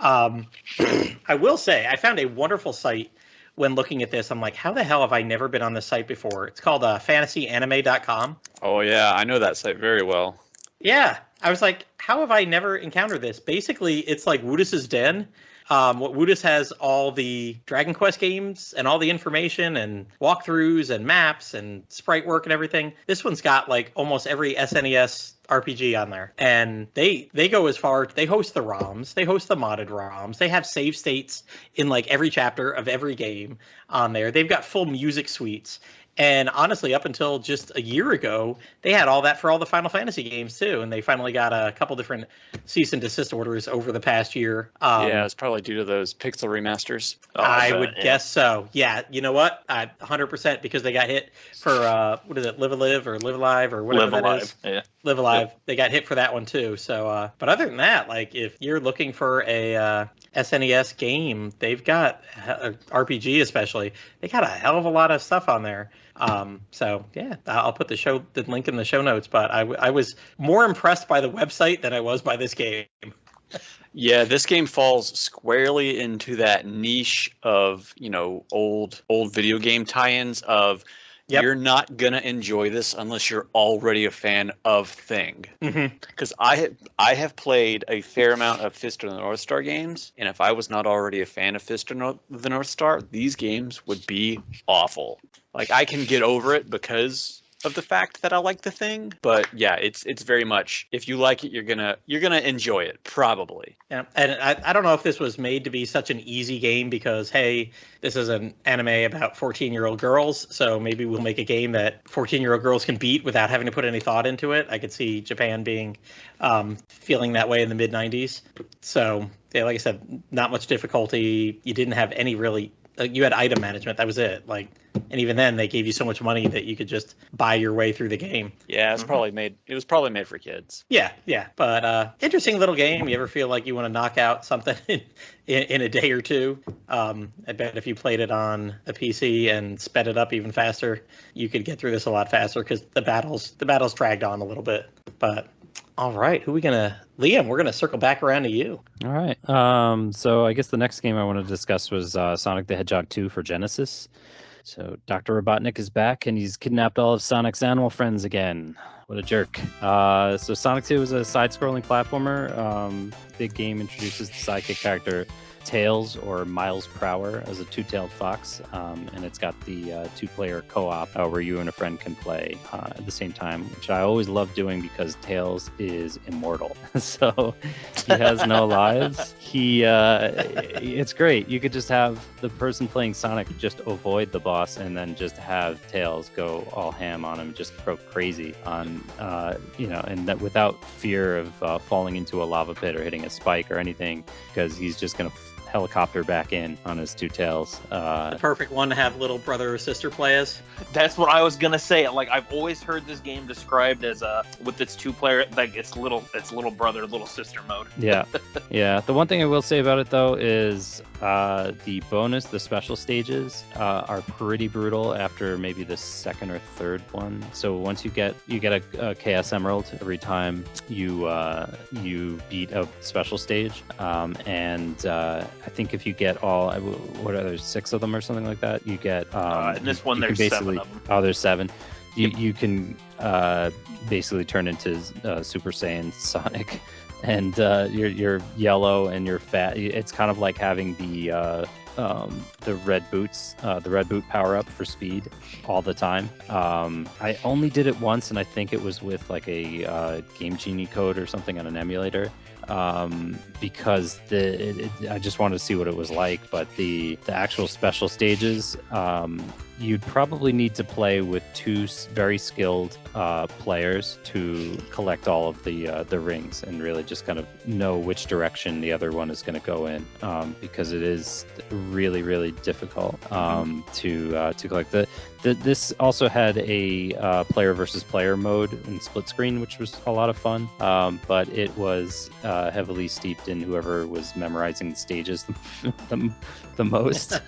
I will say, I found a wonderful site when looking at this. I'm like, how the hell have I never been on this site before? It's called fantasyanime.com. Oh, yeah, I know that site very well. Yeah, I was like, how have I never encountered this? Basically, it's like Woodus's Den. What Woodus has all the Dragon Quest games and all the information and walkthroughs and maps and sprite work and everything. This one's got like almost every SNES RPG on there, and they go as far. They host the ROMs, they host the modded ROMs, they have save states in like every chapter of every game on there. They've got full music suites. And honestly, up until just a year ago, they had all that for all the Final Fantasy games too. And they finally got a couple different cease and desist orders over the past year. Yeah, it's probably due to those pixel remasters. I would guess so. Yeah, you know what? 100% because they got hit for what is it, Live Alive or Live Alive or whatever that is. Yeah. Live Alive. They got hit for that one too. So, but other than that, like if you're looking for a SNES game, they've got RPG especially. They got a hell of a lot of stuff on there. So yeah, I'll put the link in the show notes, but I was more impressed by the website than I was by this game. Yeah, this game falls squarely into that niche of, old video game tie-ins of, Yep. you're not gonna enjoy this unless you're already a fan of Thing. Because I have played a fair amount of Fist of the North Star games, and if I was not already a fan of Fist of the North Star, these games would be awful. Like, I can get over it because of the fact that I like the Thing, but yeah, it's very much, if you like it, you're gonna enjoy it, probably. Yeah, and I don't know if this was made to be such an easy game because, hey, this is an anime about 14-year-old girls, so maybe we'll make a game that 14-year-old girls can beat without having to put any thought into it. I could see Japan being feeling that way in the mid-90s. So, yeah, like I said, not much difficulty. You didn't have any really... you had item management. That was it. Like, and even then, they gave you so much money that you could just buy your way through the game. Yeah, it's probably made. It was probably made for kids. Yeah. But interesting little game. You ever feel like you want to knock out something in a day or two? I bet if you played it on a PC and sped it up even faster, you could get through this a lot faster because the battles dragged on a little bit. But all right, Liam, we're gonna circle back around to you. All right. So I guess the next game I want to discuss was Sonic the Hedgehog 2 for Genesis. So Dr. Robotnik is back, and he's kidnapped all of Sonic's animal friends again. What a jerk. So Sonic 2 is a side-scrolling platformer. Big game introduces the sidekick character Tails, or Miles Prower, as a two-tailed fox, and it's got the two-player co-op where you and a friend can play at the same time, which I always love doing because Tails is immortal. So he has no lives. It's great. You could just have the person playing Sonic just avoid the boss and then just have Tails go all ham on him, just go crazy on, and that without fear of falling into a lava pit or hitting a spike or anything, because he's just going to helicopter back in on his two tails. The perfect one to have little brother or sister play as. That's what I was gonna say. Like, I've always heard this game described as with its two-player, like it's little brother, little sister mode. Yeah. The one thing I will say about it though is the special stages are pretty brutal after maybe the second or third one. So once you get a KS Emerald every time you beat a special stage, and I think if you get all, what are there, 6 of them or something like that, you get in this one there's 7 of them. Oh, there's 7. You can basically turn into Super Saiyan Sonic, and you're yellow and you're fat. It's kind of like having the red boots, the red boot power up for speed all the time. I only did it once, and I think it was with like a Game Genie code or something on an emulator. Because I just wanted to see what it was like, but the actual special stages, you'd probably need to play with 2 very skilled players to collect all of the rings and really just kind of know which direction the other one is going to go in, because it is really, really difficult to collect. This also had a player versus player mode in split screen, which was a lot of fun, but it was heavily steeped in whoever was memorizing the stages the most.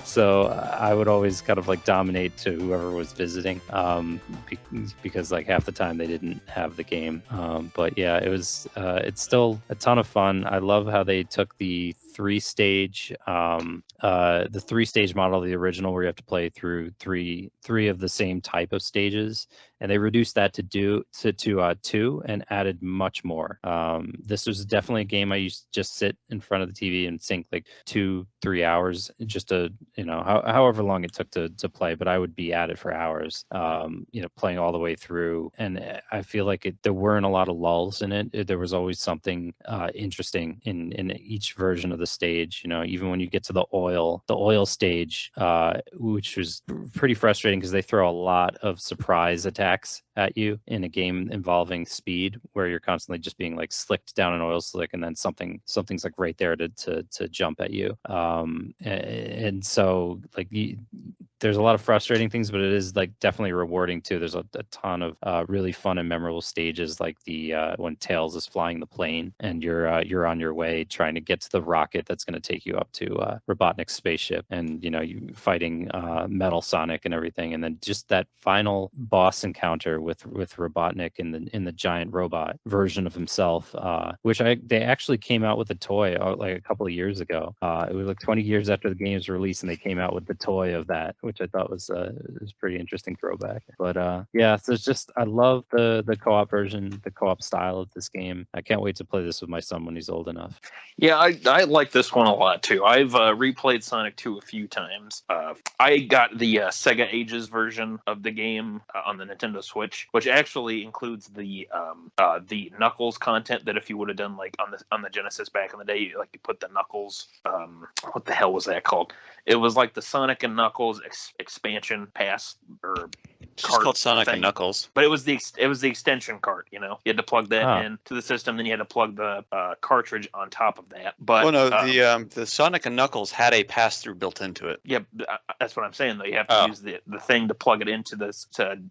So I would always kind of like dominate to whoever was visiting, because like half the time they didn't have the game. But yeah, it's still a ton of fun. I love how they took the 3-stage model of the original, where you have to play through three of the same type of stages, and they reduced that to 2 and added much more. This was definitely a game I used to just sit in front of the TV and sink like 2-3 hours, just to, however long it took to play, but I would be at it for hours, playing all the way through. And I feel like there weren't a lot of lulls in it. There was always something interesting in each version of the stage. Even when you get to the oil stage, which was pretty frustrating because they throw a lot of surprise attacks at you in a game involving speed, where you're constantly just being like slicked down an oil slick, and then something's like right there to jump at you. And so like there's a lot of frustrating things, but it is like definitely rewarding too. There's a ton of really fun and memorable stages, like the when Tails is flying the plane and you're on your way trying to get to the rocket that's going to take you up to Robotnik's spaceship, and you fighting Metal Sonic and everything, and then just that final boss encounter with Robotnik in the giant robot version of himself, which they actually came out with a toy like a couple of years ago. It was like 20 years after the game's release, and they came out with the toy of that, which I thought was pretty interesting throwback. But yeah, so it's just I love the co-op version, the co-op style of this game. I can't wait to play this with my son when he's old enough. Yeah, I like this one a lot too. I've replayed Sonic 2 a few times. I got the Sega Ages version of the game on the Nintendo Switch, which actually includes the Knuckles content that if you would have done like on the Genesis back in the day, you put the Knuckles. What the hell was that called? It was like the Sonic and Knuckles expansion pass or it's just called Sonic and Knuckles. But it was the extension cart. You had to plug that in to the system, then you had to plug the cartridge on top of that. But the Sonic and Knuckles had a pass-through built into it. Yeah, that's what I'm saying though. You have to use the thing to plug it into this.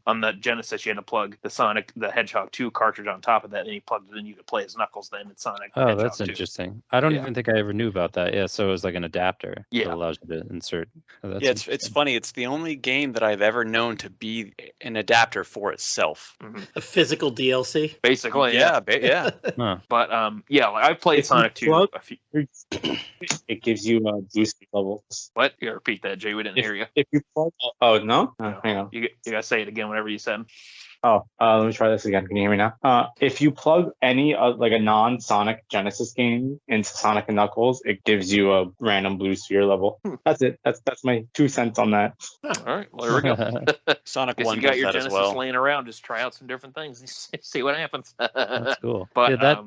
On the Genesis, you had to plug the Sonic the Hedgehog 2 cartridge on top of that, and you plugged it in. You could play as Knuckles then. It's Sonic. Oh, Hedgehog that's 2. Interesting. I don't even think I ever knew about that. Yeah, so it was like an adapter. Yeah, that allows you to insert. Oh, it's funny. It's the only game that I've ever known to be an adapter for itself. Mm-hmm. A physical DLC, basically. Yeah. Huh. But I played Sonic 2 a few. It gives you boost levels. What? You repeat that, Jay? We didn't hear you. If you plug, oh no, hang on. You gotta say it again. Whatever you said. Let me try this again. Can you hear me now? If you plug any like a non-Sonic Genesis game into Sonic and Knuckles, it gives you a random blue sphere level. That's it. That's my 2 cents on that. All right. Well, there we go. Sonic Guess 1 you got does your that as Genesis well. laying around. Just try out some different things and see what happens. That's cool. But yeah,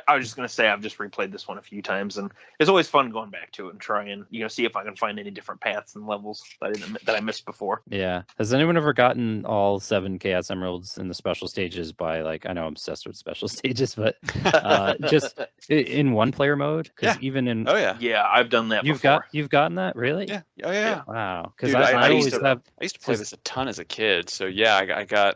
I was just gonna say I've just replayed this one a few times, and it's always fun going back to it and try and see if I can find any different paths and levels that I missed before. Yeah. Has anyone ever gotten all 7 Chaos Emeralds in the special stages by I know I'm obsessed with special stages, but just in 1-player mode? Because even in yeah, I've done that. You've gotten that, really? Yeah. Oh yeah. Wow. Because I used to play this a ton as a kid, so yeah,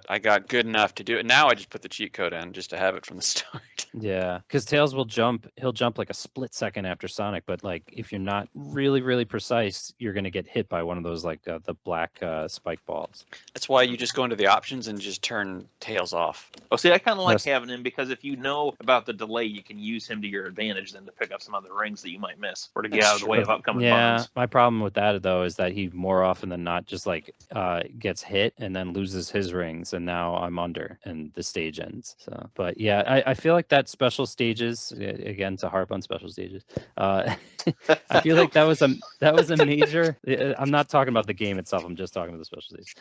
I got good enough to do it. Now I just put the cheat code in just to have it from the start. Yeah, because Tails he'll jump like a split second after Sonic, but if you're not really, really precise, you're gonna get hit by one of those the black spike balls. That's why you just go into the options and just turn Tails off. Oh, see, I kind of like having him because if you know about the delay, you can use him to your advantage then to pick up some other rings that you might miss or to get out of the way of upcoming bombs. My problem with that though is that he more often than not just gets hit and then loses his rings, and now I'm under and the stage ends. So, but yeah, I feel like that special stages, again, to harp on special stages, I feel like that was a major. I'm not talking about the game itself. I'm just talking about the special stages.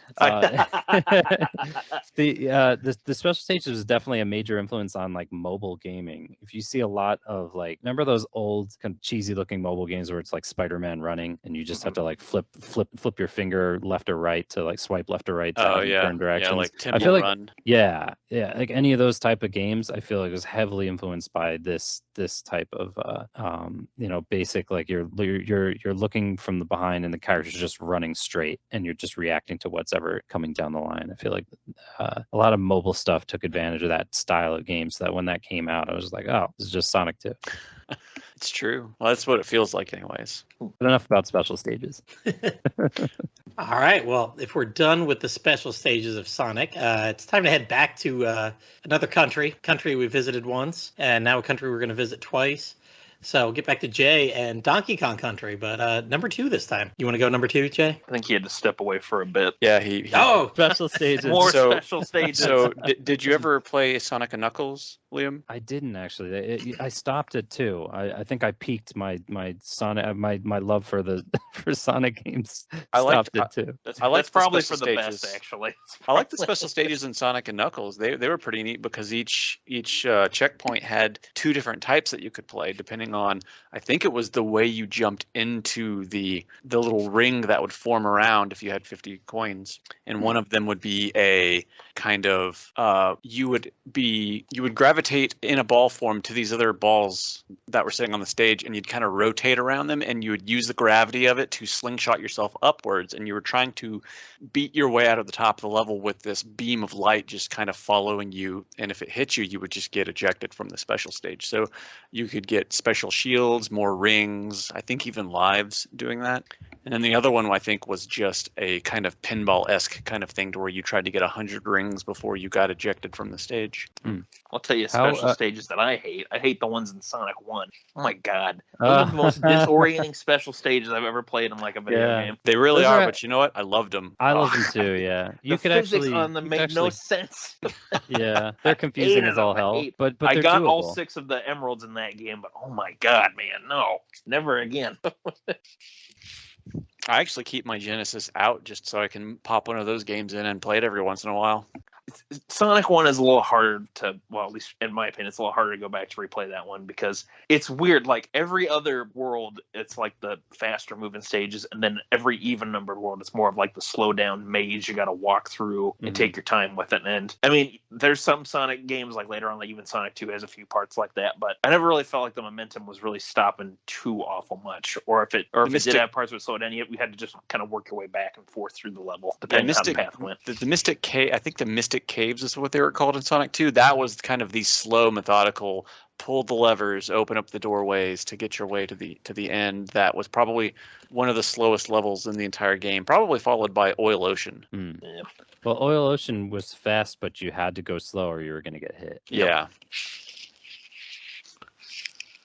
The special stages is definitely a major influence on mobile gaming. If you see a lot of remember those old kind of cheesy looking mobile games where it's like Spider-Man running and you just have to flip your finger left or right to swipe left or right to turn directions. Yeah, like Temple I feel like Run. Yeah, like any of those type of games, I feel like was heavily influenced by this type of basic you're looking from the behind and the character's just running straight and you're just reacting to what's ever coming down the line. I feel like a lot of mobile stuff took advantage of that style of game, so that when that came out, I was like, oh, this is just Sonic 2. It's true. Well, that's what it feels like anyways. But enough about special stages. All right. Well, if we're done with the special stages of Sonic, it's time to head back to another country we visited once, and now a country we're going to visit twice. So we'll get back to Jay and Donkey Kong Country, but number 2 this time. You want to go number 2, Jay? I think he had to step away for a bit. Yeah, he special stages. More special stages. So did you ever play Sonic and Knuckles, Liam? I didn't actually. I stopped at 2. I think I peaked my Sonic my love for Sonic games. I liked it too. That's the probably for the stages. best, actually. I like the special stages in Sonic and Knuckles. They were pretty neat because each checkpoint had 2 different types that you could play depending on, I think it was the way you jumped into the little ring that would form around if you had 50 coins, and one of them would be a kind of you would gravitate in a ball form to these other balls that were sitting on the stage, and you'd kind of rotate around them, and you would use the gravity of it to slingshot yourself upwards, and you were trying to beat your way out of the top of the level with this beam of light just kind of following you, and if it hit you, you would just get ejected from the special stage. So you could get special special shields, more rings, I think even lives doing that. And then the other one, I think, was just a kind of pinball-esque kind of thing to where you tried to get 100 rings before you got ejected from the stage. I'll tell you special stages that I hate. I hate the ones in Sonic 1. Oh my god. Those are the most disorienting special stages I've ever played in like a video game. They really are, but you know what? I loved them. I love them too, yeah. The physics on them make no sense. Yeah, they're confusing as all hell. But I they're got doable. all 6 of the emeralds in that game, but oh my god, man, no. Never again. I actually keep my Genesis out just so I can pop one of those games in and play it every once in a while. Sonic 1 is a little harder to, well, at least in my opinion, it's a little harder to go back to replay that one because it's weird. Like every other world, it's like the faster moving stages, and then every even numbered world, it's more of like the slow down maze you got to walk through and take your time with it. And I mean, there's some Sonic games like later on, like even Sonic 2 has a few parts like that, but I never really felt like the momentum was really stopping too awful much, or if it did have parts that slowed down, we had to just kind of work your way back and forth through the level, depending on how the path went. The Mystic Cave, I think the Mystic Caves is what they were called in Sonic 2. That was kind of the slow, methodical, pull the levers, open up the doorways to get your way to the end. That was probably one of the slowest levels in the entire game, probably followed by Oil Ocean. Yeah. Well, Oil Ocean was fast, but you had to go slow or you were going to get hit. Yeah.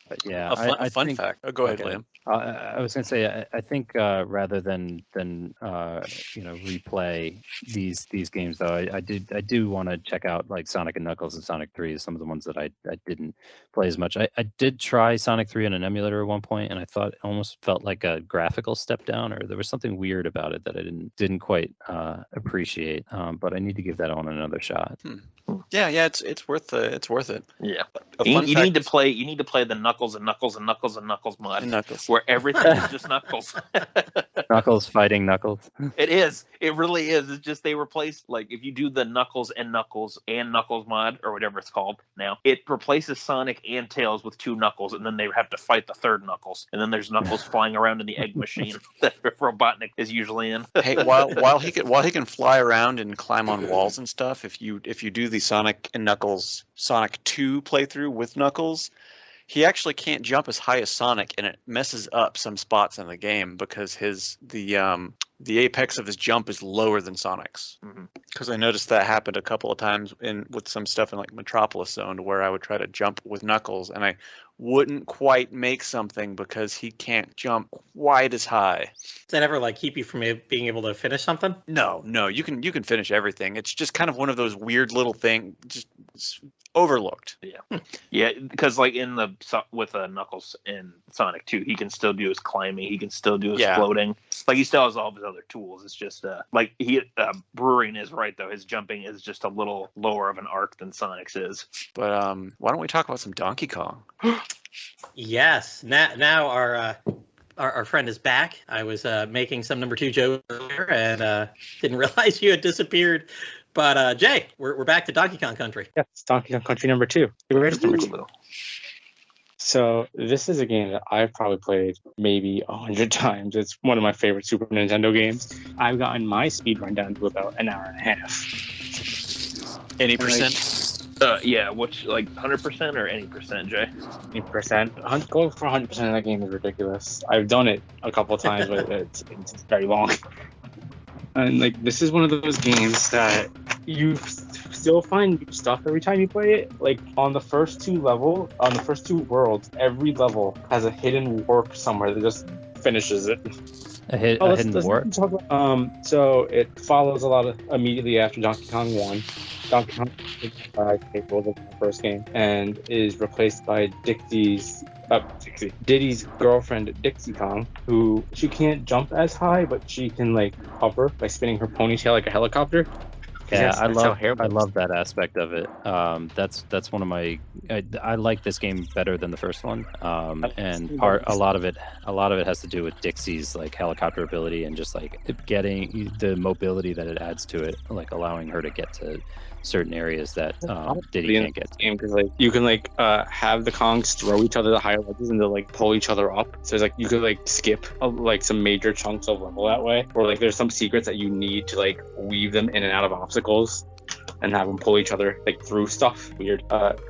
But yeah, a fun fact. Oh, go ahead, Liam. I was going to say, I think rather than replay these games, though, I do want to check out like Sonic and Knuckles and Sonic 3, some of the ones that I didn't play as much. I did try Sonic 3 on an emulator at one point, and I thought it almost felt like a graphical step down, or there was something weird about it that I didn't quite appreciate. But I need to give that one another shot. Yeah, it's worth it. Yeah, you need to play the Knuckles and Knuckles and Knuckles and Knuckles mod. And Knuckles. Where everything is just Knuckles. Knuckles fighting Knuckles. It is. It really is. It's just they replaced, like, if you do the Knuckles and Knuckles mod, or whatever it's called now, it replaces Sonic and Tails with 2 Knuckles, and then they have to fight the third Knuckles. And then there's Knuckles flying around in the egg machine that Robotnik is usually in. Hey, while he can fly around and climb on walls and stuff, if you do the Sonic and Knuckles Sonic 2 playthrough with Knuckles, he actually can't jump as high as Sonic, and it messes up some spots in the game because the apex of his jump is lower than Sonic's. Because I noticed that happened a couple of times with some stuff in like Metropolis Zone where I would try to jump with Knuckles and I wouldn't quite make something because he can't jump quite as high. Does that ever like keep you from being able to finish something? No, you can finish everything. It's just kind of one of those weird little things, just overlooked. Yeah, because like with Knuckles in Sonic 2, he can still do his climbing, he can still do his floating. Like he still has all of his other tools. It's just like Bururian is right though. His jumping is just a little lower of an arc than Sonic's is. But why don't we talk about some Donkey Kong? Yes. Now our friend is back. I was making some number 2 joke earlier and didn't realize you had disappeared. But Jay, we're back to Donkey Kong Country. Yeah, it's Donkey Kong Country number 2. The greatest number 2. So this is a game that I've probably played maybe 100 times. It's one of my favorite Super Nintendo games. I've gotten my speed run down to about an hour and a half. Any percent? Yeah, which like 100% or any percent, Jay? Any percent. Going for 100% of that game is ridiculous. I've done it a couple of times, but it's very long. And like this is one of those games that you still find new stuff every time you play it. Like on the first 2 worlds, every level has a hidden warp somewhere that just finishes it. A hidden warp? So it follows a lot of immediately after Donkey Kong 1. Donkey Kong is the first game and is replaced by Diddy's girlfriend Dixie Kong, who she can't jump as high, but she can like hover by spinning her ponytail like a helicopter. Yeah, I love that aspect of it. That's one of my. I like this game better than the first one. And a lot of it has to do with Dixie's like helicopter ability and just like getting the mobility that it adds to it, like allowing her to get to certain areas that Diddy can't get to. Because like you can like have the Kongs throw each other to higher ledges and they'll like pull each other up. So it's like you could like skip like some major chunks of level that way, or like there's some secrets that you need to like weave them in and out of obstacles. and have them pull each other like through stuff. Weird.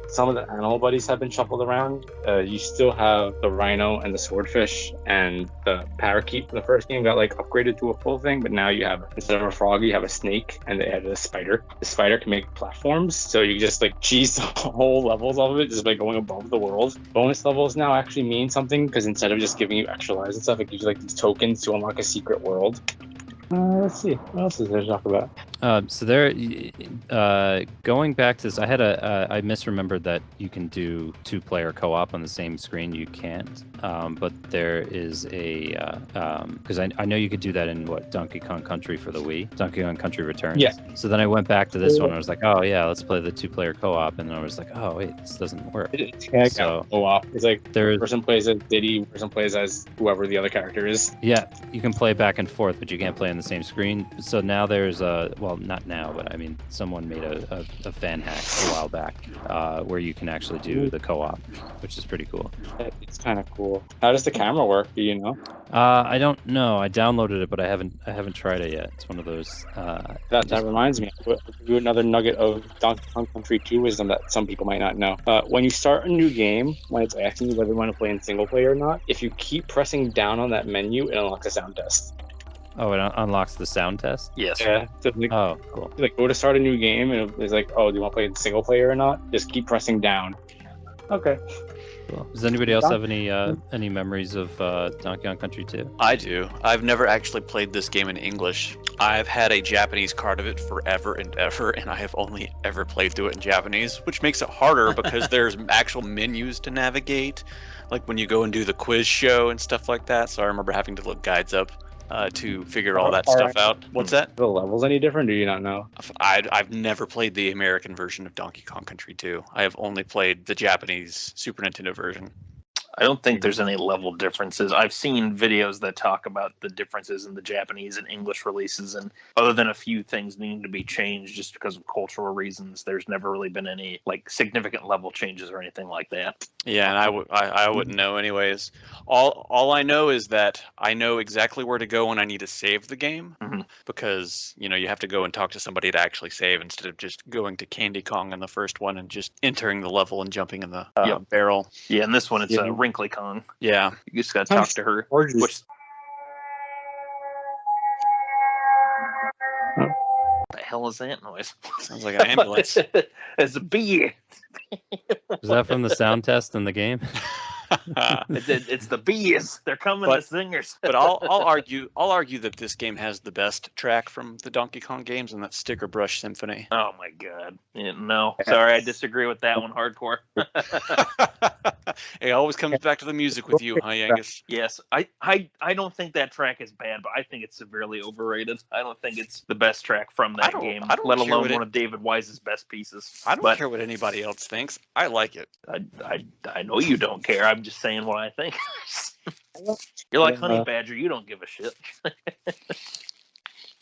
Some of the animal buddies have been shuffled around. You still have the rhino and the swordfish, and the parakeet from the first game got like upgraded to a full thing, but now you have, instead of a frog, you have a snake, and they added a spider. The spider can make platforms, so you just like cheese the whole levels of it just by going above the world. Bonus levels now actually mean something, because instead of just giving you extra lives and stuff, it gives you like these tokens to unlock a secret world. Let's see, what else is there to talk about? So there, going back to this, I misremembered that you can do 2-player co-op on the same screen. You can't, but there is a, because I know you could do that in Donkey Kong Country for the Wii, Donkey Kong Country Returns. Yeah. So then I went back to this one. And I was like, oh yeah, let's play the 2-player co-op, and then I was like, oh wait, this doesn't work. So co-op. It's like there's person plays as Diddy, person plays as whoever the other character is. Yeah, you can play back and forth, but you can't play on the same screen. So now there's well, not now, but I mean, someone made a fan hack a while back where you can actually do the co-op, which is pretty cool. It's kind of cool. How does the camera work? Do you know? I don't know. I downloaded it, but I haven't tried it yet. It's one of those. That reminds me. I'll give you another nugget of Donkey Kong Country 2 wisdom that some people might not know. When you start a new game, when it's asking you whether you want to play in single player or not, if you keep pressing down on that menu, it unlocks a sound test. Oh, it unlocks the sound test? Yes. Yeah. So like, Oh, cool. like go to start a new game, and it's like, oh, do you want to play in single player or not? Just keep pressing down. Okay. Cool. Does anybody else have any memories of Donkey Kong Country 2? I do. I've never actually played this game in English. I've had a Japanese card of it forever and ever, and I have only ever played through it in Japanese, which makes it harder because there's actual menus to navigate, like when you go and do the quiz show and stuff like that. So I remember having to look guides up to figure all that stuff out. What's that? Are the levels any different? Do you not know? I've never played the American version of Donkey Kong Country 2. I have only played the Japanese Super Nintendo version. I don't think there's any level differences. I've seen videos that talk about the differences in the Japanese and English releases, and other than a few things needing to be changed just because of cultural reasons, there's never really been any like significant level changes or anything like that. Yeah, and I wouldn't know anyways. All I know is that I know exactly where to go when I need to save the game, because you have to go and talk to somebody to actually save instead of just going to Candy Kong in the first one and just entering the level and jumping in the barrel. Yeah, and this one it's a Wrinkly Kong. Yeah, you just gotta talk to her. Which the hell is that noise? Sounds like an ambulance. It's a bee. Is that from the sound test in the game? It's the bees. They're coming, the singers. But I'll argue that this game has the best track from the Donkey Kong games, and that's Sticker Brush Symphony. Oh my god. Yeah, no, sorry, I disagree with that one hardcore. It always comes back to the music with you, huh, Yangus? Yes, I don't think that track is bad, but I think it's severely overrated. I don't think it's the best track from that game, let alone one of David Wise's best pieces. I don't care what anybody else thinks. I like it. I know you don't care. I'm just saying what I think. You're like Honey Badger. You don't give a shit.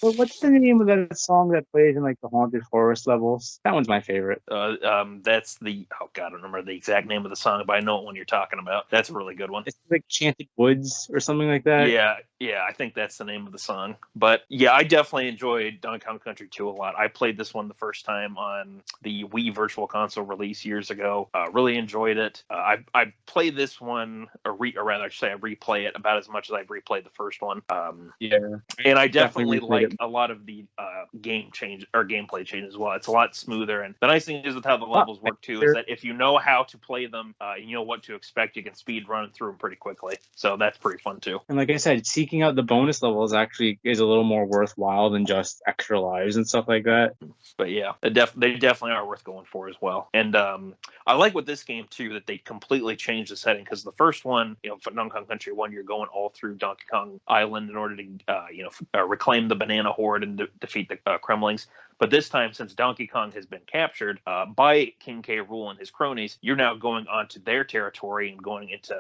Well, what's the name of that song that plays in like the Haunted Forest levels? That one's my favorite. That's the I don't remember the exact name of the song, but I know what one you're talking about. That's a really good one. It's like Chanted Woods or something like that. Yeah, I think that's the name of the song. But yeah, I definitely enjoyed Donkey Kong Country 2 a lot. I played this one the first time on the Wii Virtual Console release years ago. Really enjoyed it. I played this one, or rather, I should say, I replay it about as much as I've replayed the first one. And I definitely like a lot of the gameplay change as well. It's a lot smoother, and the nice thing is with how the levels work too is that if you know how to play them, you know what to expect, you can speed run through them pretty quickly. So that's pretty fun too. And like I said, seeking out the bonus levels actually is a little more worthwhile than just extra lives and stuff like that. But yeah, they definitely are worth going for as well. And I like with this game too that they completely changed the setting, because the first one, for Donkey Kong Country 1, you're going all through Donkey Kong Island in order to reclaim the banana horde and defeat the Kremlings. But this time, since Donkey Kong has been captured by King K. Rool and his cronies, you're now going onto their territory and going into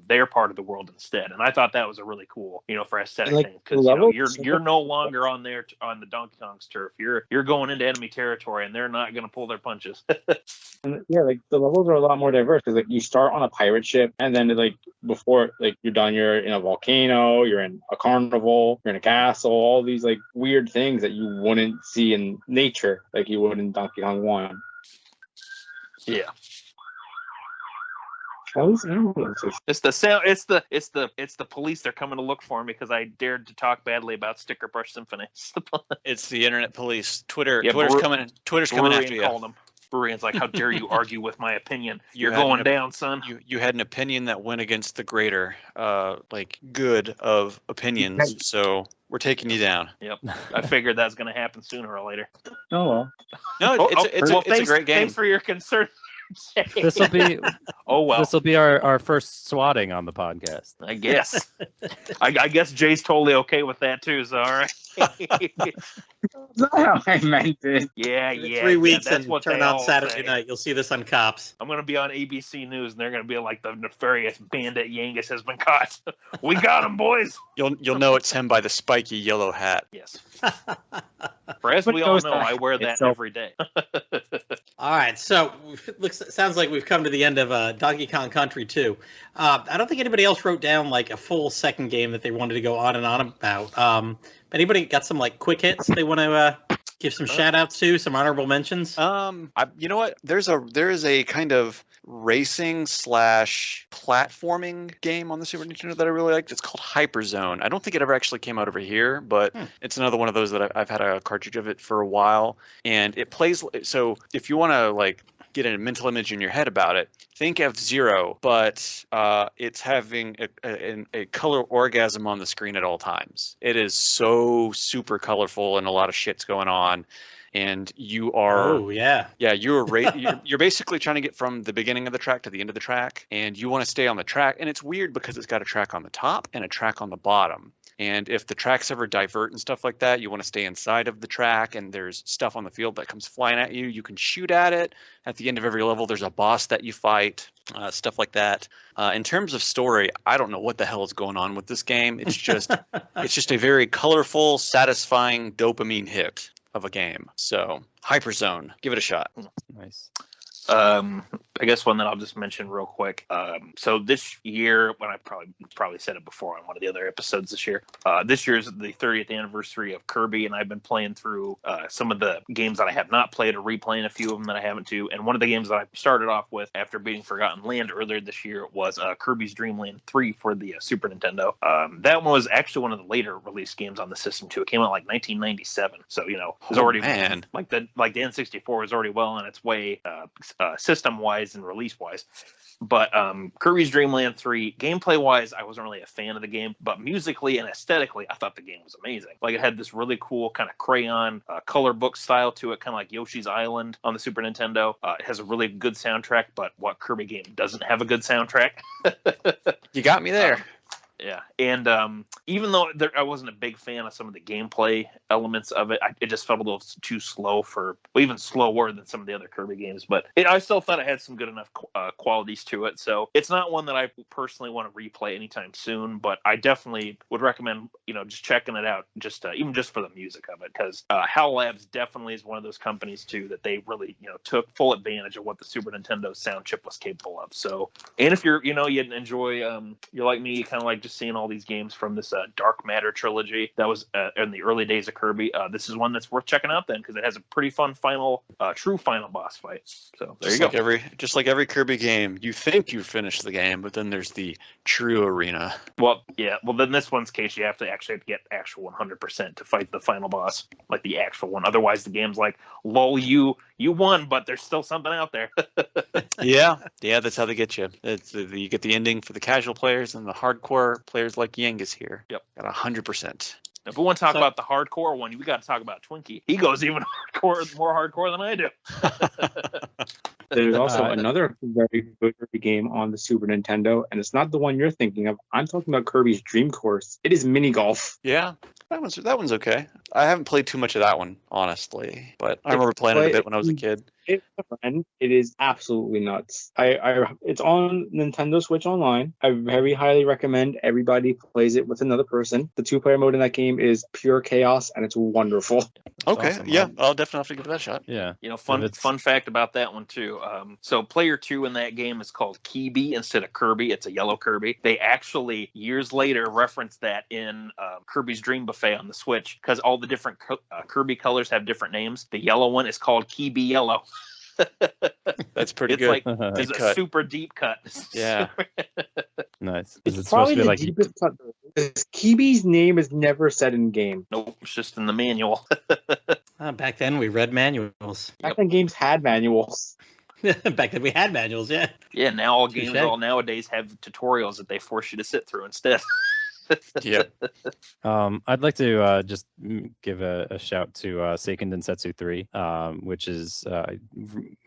their part of the world instead. And I thought that was a really cool for aesthetic thing, because you're no longer on the Donkey Kong's turf. You're going into enemy territory, and they're not going to pull their punches. And yeah, like the levels are a lot more diverse, because like you start on a pirate ship, and then like before, like you're done, you're in a volcano, you're in a carnival, you're in a castle, all these like weird things that you wouldn't see in nature like you would in Donkey Kong 1. Yeah. It's the sound. It's the police. They're coming to look for me because I dared to talk badly about Sticker Brush Symphony. It's the internet police. Twitter's Bururian coming after you. Called him. Bururian's like, how dare you argue with my opinion? You're had going down, son. You had an opinion that went against the greater, good of opinions. So we're taking you down. Yep. I figured that's going to happen sooner or later. Oh well. No, it's a great game. Thanks for your concern. This will be This will be our first swatting on the podcast. I guess. I guess Jay's totally okay with that too. So all right. That's not how I meant it. Yeah. 3 weeks that's and what turn they on all Saturday say. night. You'll see this on Cops. I'm gonna be on ABC News, and they're gonna be like, the nefarious bandit Yangus has been caught. We got him, boys. You'll know it's him by the spiky yellow hat. Yes. For as we all know, I wear that every day. All right, so sounds like we've come to the end of Donkey Kong Country 2. I don't think anybody else wrote down like a full second game that they wanted to go on and on about. Anybody got some like quick hits they want to give some shout outs to, some honorable mentions? You know what? There is a kind of racing / platforming game on the Super Nintendo that I really liked. It's called Hyperzone. I don't think it ever actually came out over here, but it's another one of those that I've had a cartridge of it for a while, and it plays. So if you want to like get a mental image in your head about it, think F-Zero, but it's having a color orgasm on the screen at all times. It is so super colorful and a lot of shit's going on. And you are, you're basically trying to get from the beginning of the track to the end of the track, and you want to stay on the track. And it's weird because it's got a track on the top and a track on the bottom. And if the tracks ever divert and stuff like that, you want to stay inside of the track, and there's stuff on the field that comes flying at you. You can shoot at it. At the end of every level, there's a boss that you fight, stuff like that. In terms of story, I don't know what the hell is going on with this game. It's just a very colorful, satisfying dopamine hit of a game. So Hyperzone, give it a shot. Nice. I guess one that I'll just mention real quick. So this year, when I probably said it before on one of the other episodes this year, this year is the 30th anniversary of Kirby, and I've been playing through some of the games that I have not played, or replaying a few of them that I haven't too. And one of the games that I started off with after beating Forgotten Land earlier this year was Kirby's Dream Land 3 for the Super Nintendo. That one was actually one of the later released games on the system too. It came out like 1997, so it was already like the N64 was already well on its way system wise and release wise. But Kirby's Dream Land 3, gameplay wise, I wasn't really a fan of the game, but musically and aesthetically, I thought the game was amazing. Like, it had this really cool kind of crayon color book style to it, kind of like Yoshi's Island on the Super Nintendo. It has a really good soundtrack, but what Kirby game doesn't have a good soundtrack? You got me there. Yeah, and even though I wasn't a big fan of some of the gameplay elements of it, it just felt a little too slow even slower than some of the other Kirby games. But I still thought it had some good enough qualities to it. So it's not one that I personally want to replay anytime soon, but I definitely would recommend, just checking it out, even just for the music of it. Because HAL Labs definitely is one of those companies too that they really, took full advantage of what the Super Nintendo sound chip was capable of. So, and if you're, you enjoy, you're like me, kind of like just seeing all these games from this Dark Matter trilogy that was in the early days of Kirby, this is one that's worth checking out then, because it has a pretty fun true final boss fight. So there you go. Just like every Kirby game, you think you finished the game, but then there's the true arena. Well, yeah. Well, then this one's case, you have to actually get actual 100% to fight the final boss, like the actual one. Otherwise, the game's like, lol, you won, but there's still something out there. Yeah, that's how they get you. You get the ending for the casual players and the hardcore players like Yangus here. Yep, got 100%. If we want to talk about the hardcore one, we got to talk about Twinkie. He goes even more hardcore than I do. There's also another very good Kirby game on the Super Nintendo, and it's not the one you're thinking of. I'm talking about Kirby's Dream Course. It is mini golf. Yeah, that one's okay. I haven't played too much of that one, honestly, but I remember playing it a bit when I was a kid. It's a friend. It is absolutely nuts. It's on Nintendo Switch Online. I very highly recommend everybody plays it with another person. The 2-player mode in that game is pure chaos, and it's wonderful. Okay, awesome. yeah, I'll definitely have to give that a shot. Yeah. You know, fun fact about that one too. So player 2 in that game is called Kirby instead of Kirby. It's a yellow Kirby. They actually years later referenced that in Kirby's Dream Buffet on the Switch because all the different Kirby colors have different names. The yellow one is called Kirby Yellow. That's pretty It's good. like it's a cut. super deep cut. Yeah. Nice. Is It's it supposed probably to be the like deepest cut. Kibi's name is never said in game. Nope, it's just in the manual. Back then, we read manuals. Back then, games had manuals. Back then, we had manuals, yeah. Yeah, now all Touche. games all nowadays have tutorials that they force you to sit through instead. Yep. I'd like to just give a shout to Seiken Densetsu 3, which is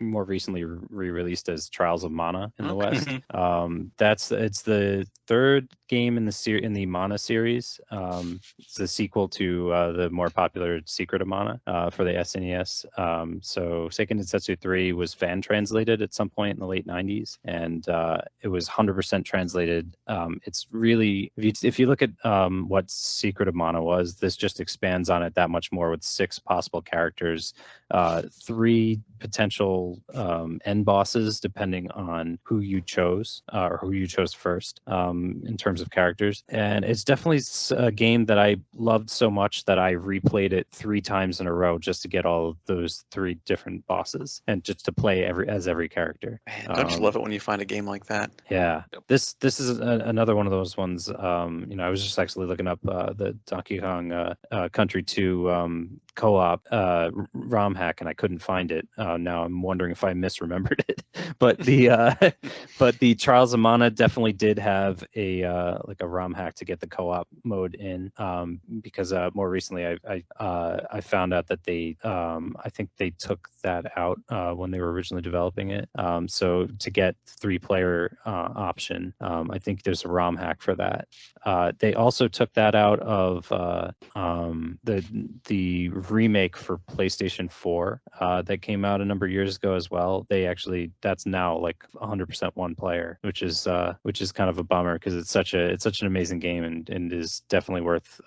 more recently re-released as Trials of Mana in the West. It's the third game in the Mana series. It's the sequel to the more popular Secret of Mana for the SNES. So Seiken Densetsu 3 was fan translated at some point in the late 90s, and it was 100% translated. It's really, if you look at what Secret of Mana was, this just expands on it that much more with 6 possible characters, 3 potential end bosses depending on who you chose or who you chose first in terms of characters. And it's definitely a game that I loved so much that I replayed it 3 times in a row just to get all of those 3 different bosses and just to play every character. Man, don't you love it when you find a game like that? Yeah. This is another one of those ones. I was just actually looking up the Donkey Kong Country 2 co-op ROM hack, and I couldn't find it. Now I'm wondering if I misremembered it. But the Trials of Mana definitely did have a ROM hack to get the co-op mode in. Because more recently I found out that I think they took that out when they were originally developing it. So to get 3-player option, I think there's a ROM hack for that. They also took that out of the remake for PlayStation 4 that came out a number of years ago as well. That's now like 100% 1-player, which is kind of a bummer because it's such an amazing game and is definitely worth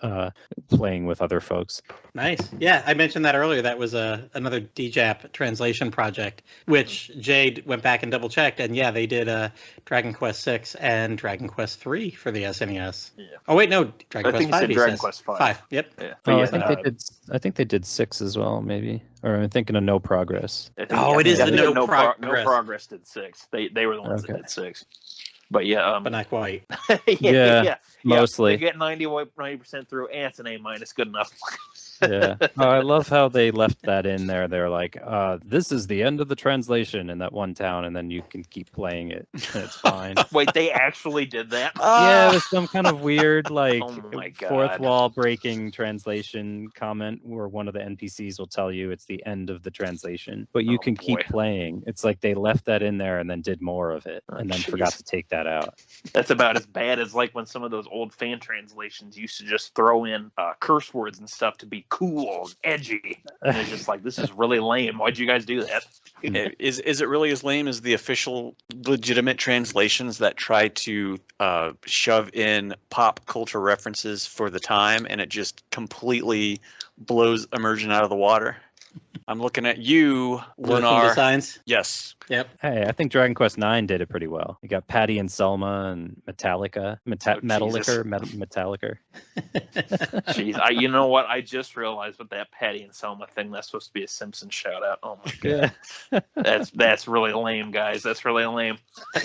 playing with other folks. Nice. Yeah, I mentioned that earlier. That was another DJAP translation project, which Jade went back and double checked, and yeah, they did Dragon Quest 6 and Dragon Quest 3 for the SNES. Yeah. Oh wait, no, Dragon I Quest think 5. you said Dragon Quest 5. 5. Yep. Yeah. Oh, I think they did 6 as well, maybe. Or I'm thinking of No Progress. It is the No Progress. No Progress did 6. They were the ones that did 6. But yeah, but not quite. Yeah, mostly. You get 90% through, and it's an A-, good enough. Yeah. Oh, I love how they left that in there. They're like, this is the end of the translation in that one town, and then you can keep playing it, and it's fine. Wait, they actually did that? Yeah, it was some kind of weird, like, Oh my God. fourth wall breaking translation comment where one of the NPCs will tell you it's the end of the translation, but you can keep playing. It's like they left that in there and then did more of it, and then forgot to take that out. That's about as bad as like when some of those old fan translations used to just throw in curse words and stuff to be cool and edgy. And it's just like, this is really lame. Why'd you guys do that? Is it really as lame as the official legitimate translations that try to shove in pop culture references for the time, and it just completely blows immersion out of the water? I'm looking at you, Lunar. Designs. Yes. Yep. Hey, I think Dragon Quest 9 did it pretty well. You got Patty and Selma and Metallica, Metallica. Jeez, you know what? I just realized with that Patty and Selma thing, that's supposed to be a Simpsons shout out. Oh my God. Yeah. That's really lame, guys. That's really lame.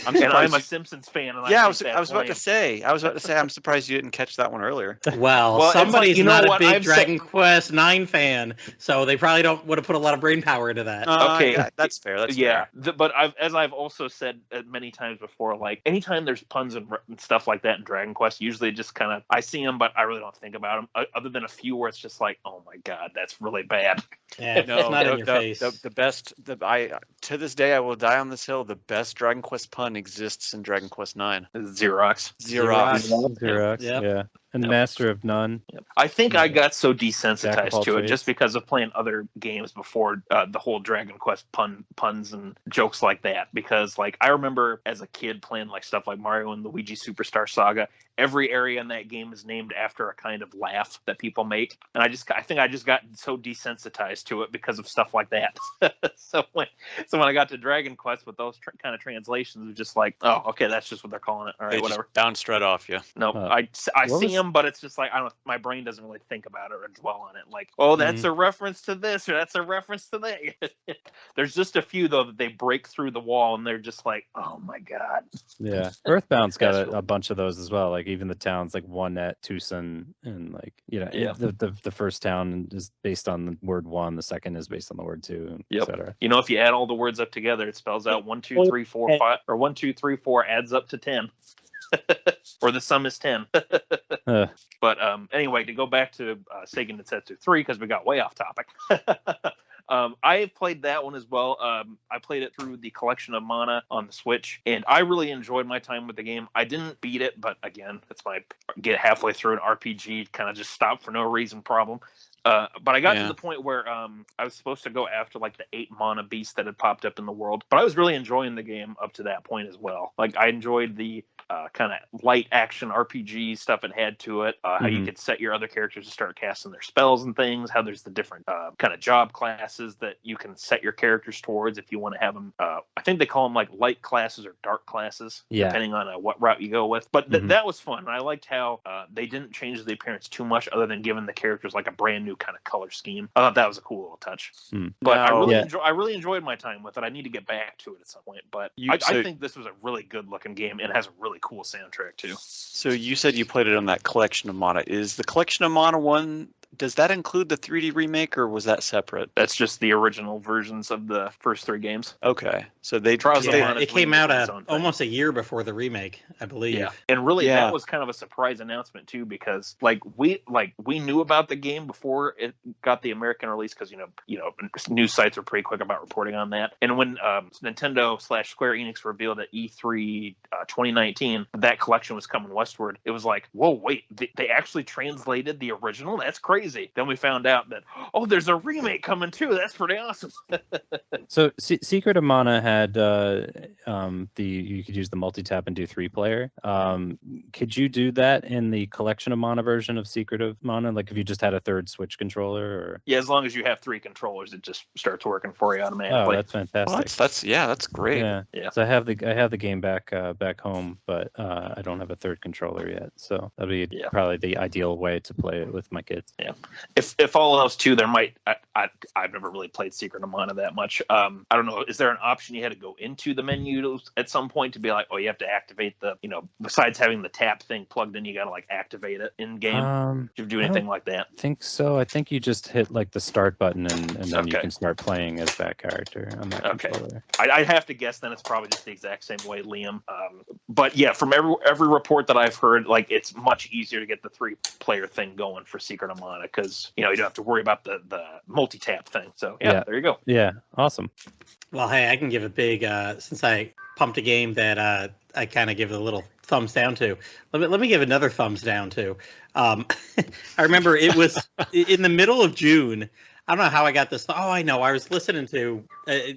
I'm a Simpsons fan. And I was about to say, I'm surprised you didn't catch that one earlier. Well, somebody's not a big I've Dragon Quest 9 fan, so they probably don't would have put a lot of brain power into that. Okay, yeah, that's fair. That's fair. fair. But as I've also said many times before, like anytime there's puns and stuff like that in Dragon Quest, usually just kind of I see them, but I really don't think about them. Other than a few where it's just like, oh my God, that's really bad. Yeah, no, it's not in your face. The best. To this day, I will die on this hill. The best Dragon Quest pun exists in Dragon Quest 9. Xerox. Xerox. Yep. Yeah. and Master of None. Yep. I think I got so Jack of desensitized all to it trades. just because of playing other games before the whole Dragon Quest puns and jokes like that. Because like I remember as a kid playing like stuff like Mario and Luigi Superstar Saga. Every area in that game is named after a kind of laugh that people make, and I think I just got so desensitized to it because of stuff like that. so when I got to Dragon Quest with those kind of translations, it was just like, oh, okay, that's just what they're calling it. All right, They whatever. just bounced right off you. No, I see them, but it's just like I don't. My brain doesn't really think about it or dwell on it. Like, oh, that's a reference to this or that's a reference to that. There's just a few though that they break through the wall, and they're just like, oh my god. Yeah, Earthbound's got a bunch of those as well. Like even the towns like One-Net, Tucson, and like the first town is based on the word one, the second is based on the word two, etc. You know, if you add all the words up together, it spells out 1, 2, 3, 4, 5, or 1, 2, 3, 4 adds up to 10. Or the sum is 10. But anyway, to go back to Seigen Densetsu 3, because we got way off topic. I have played that one as well. I played it through the collection of mana on the Switch, and I really enjoyed my time with the game. I didn't beat it, but again, that's my get halfway through an RPG, kind of just stop for no reason problem. But I got to the point where I was supposed to go after like the 8 mana beast that had popped up in the world, but I was really enjoying the game up to that point as well. Like I enjoyed the kind of light action RPG stuff it had to it, how you could set your other characters to start casting their spells and things, how there's the different kind of job classes that you can set your characters towards if you want to have them. I think they call them like light classes or dark classes, depending on what route you go with. But that was fun. I liked how they didn't change the appearance too much other than giving the characters like a brand new kind of color scheme. I thought that was a cool little touch. But I really enjoyed my time with it. I need to get back to it at some point. But I think this was a really good looking game and it has a really cool soundtrack too. So you said you played it on that collection of mana. Is the collection of mana one, does that include the 3D remake or was that separate? That's just the original versions of the first 3 games. Okay. So they it came out almost a year before the remake, I believe. Yeah. And really that was kind of a surprise announcement too, because we knew about the game before it got the American release, because you know news sites are pretty quick about reporting on that. And when Nintendo/Square Enix revealed at E3 2019 that collection was coming westward, it was like, whoa, wait, they actually translated the original? That's crazy. Then we found out that, oh, there's a remake coming too. That's pretty awesome. So Secret of Mana had you could use the multi-tap and do 3-player. Could you do that in the collection of mana version of Secret of Mana? Like if you just had a third Switch controller? Or... Yeah, as long as you have 3 controllers, it just starts working for you automatically. Oh, that's fantastic. Well, that's great. Yeah. So I have the game back home, but I don't have a third controller yet. So that'll be probably the ideal way to play it with my kids. Yeah. If all else too, there might I've never really played Secret of Mana that much. I don't know. Is there an option you had to go into the menu at some point to be like, oh, you have to activate the, besides having the tap thing plugged in, you got to like activate it in game? Did you do anything like that? I think so. I think you just hit like the start button and then you can start playing as that character on that controller. I have to guess then it's probably just the exact same way, Liam. But yeah, from every report that I've heard, like it's much easier to get the 3-player thing going for Secret of Mana because you don't have to worry about the multi-tap thing. So there you go. Yeah, awesome. Well, hey, I can give a big since I pumped a game that I kind of give a little thumbs down to. Let me give another thumbs down to. I remember it was in the middle of June. I don't know how I got this. Oh, I know. I was listening to,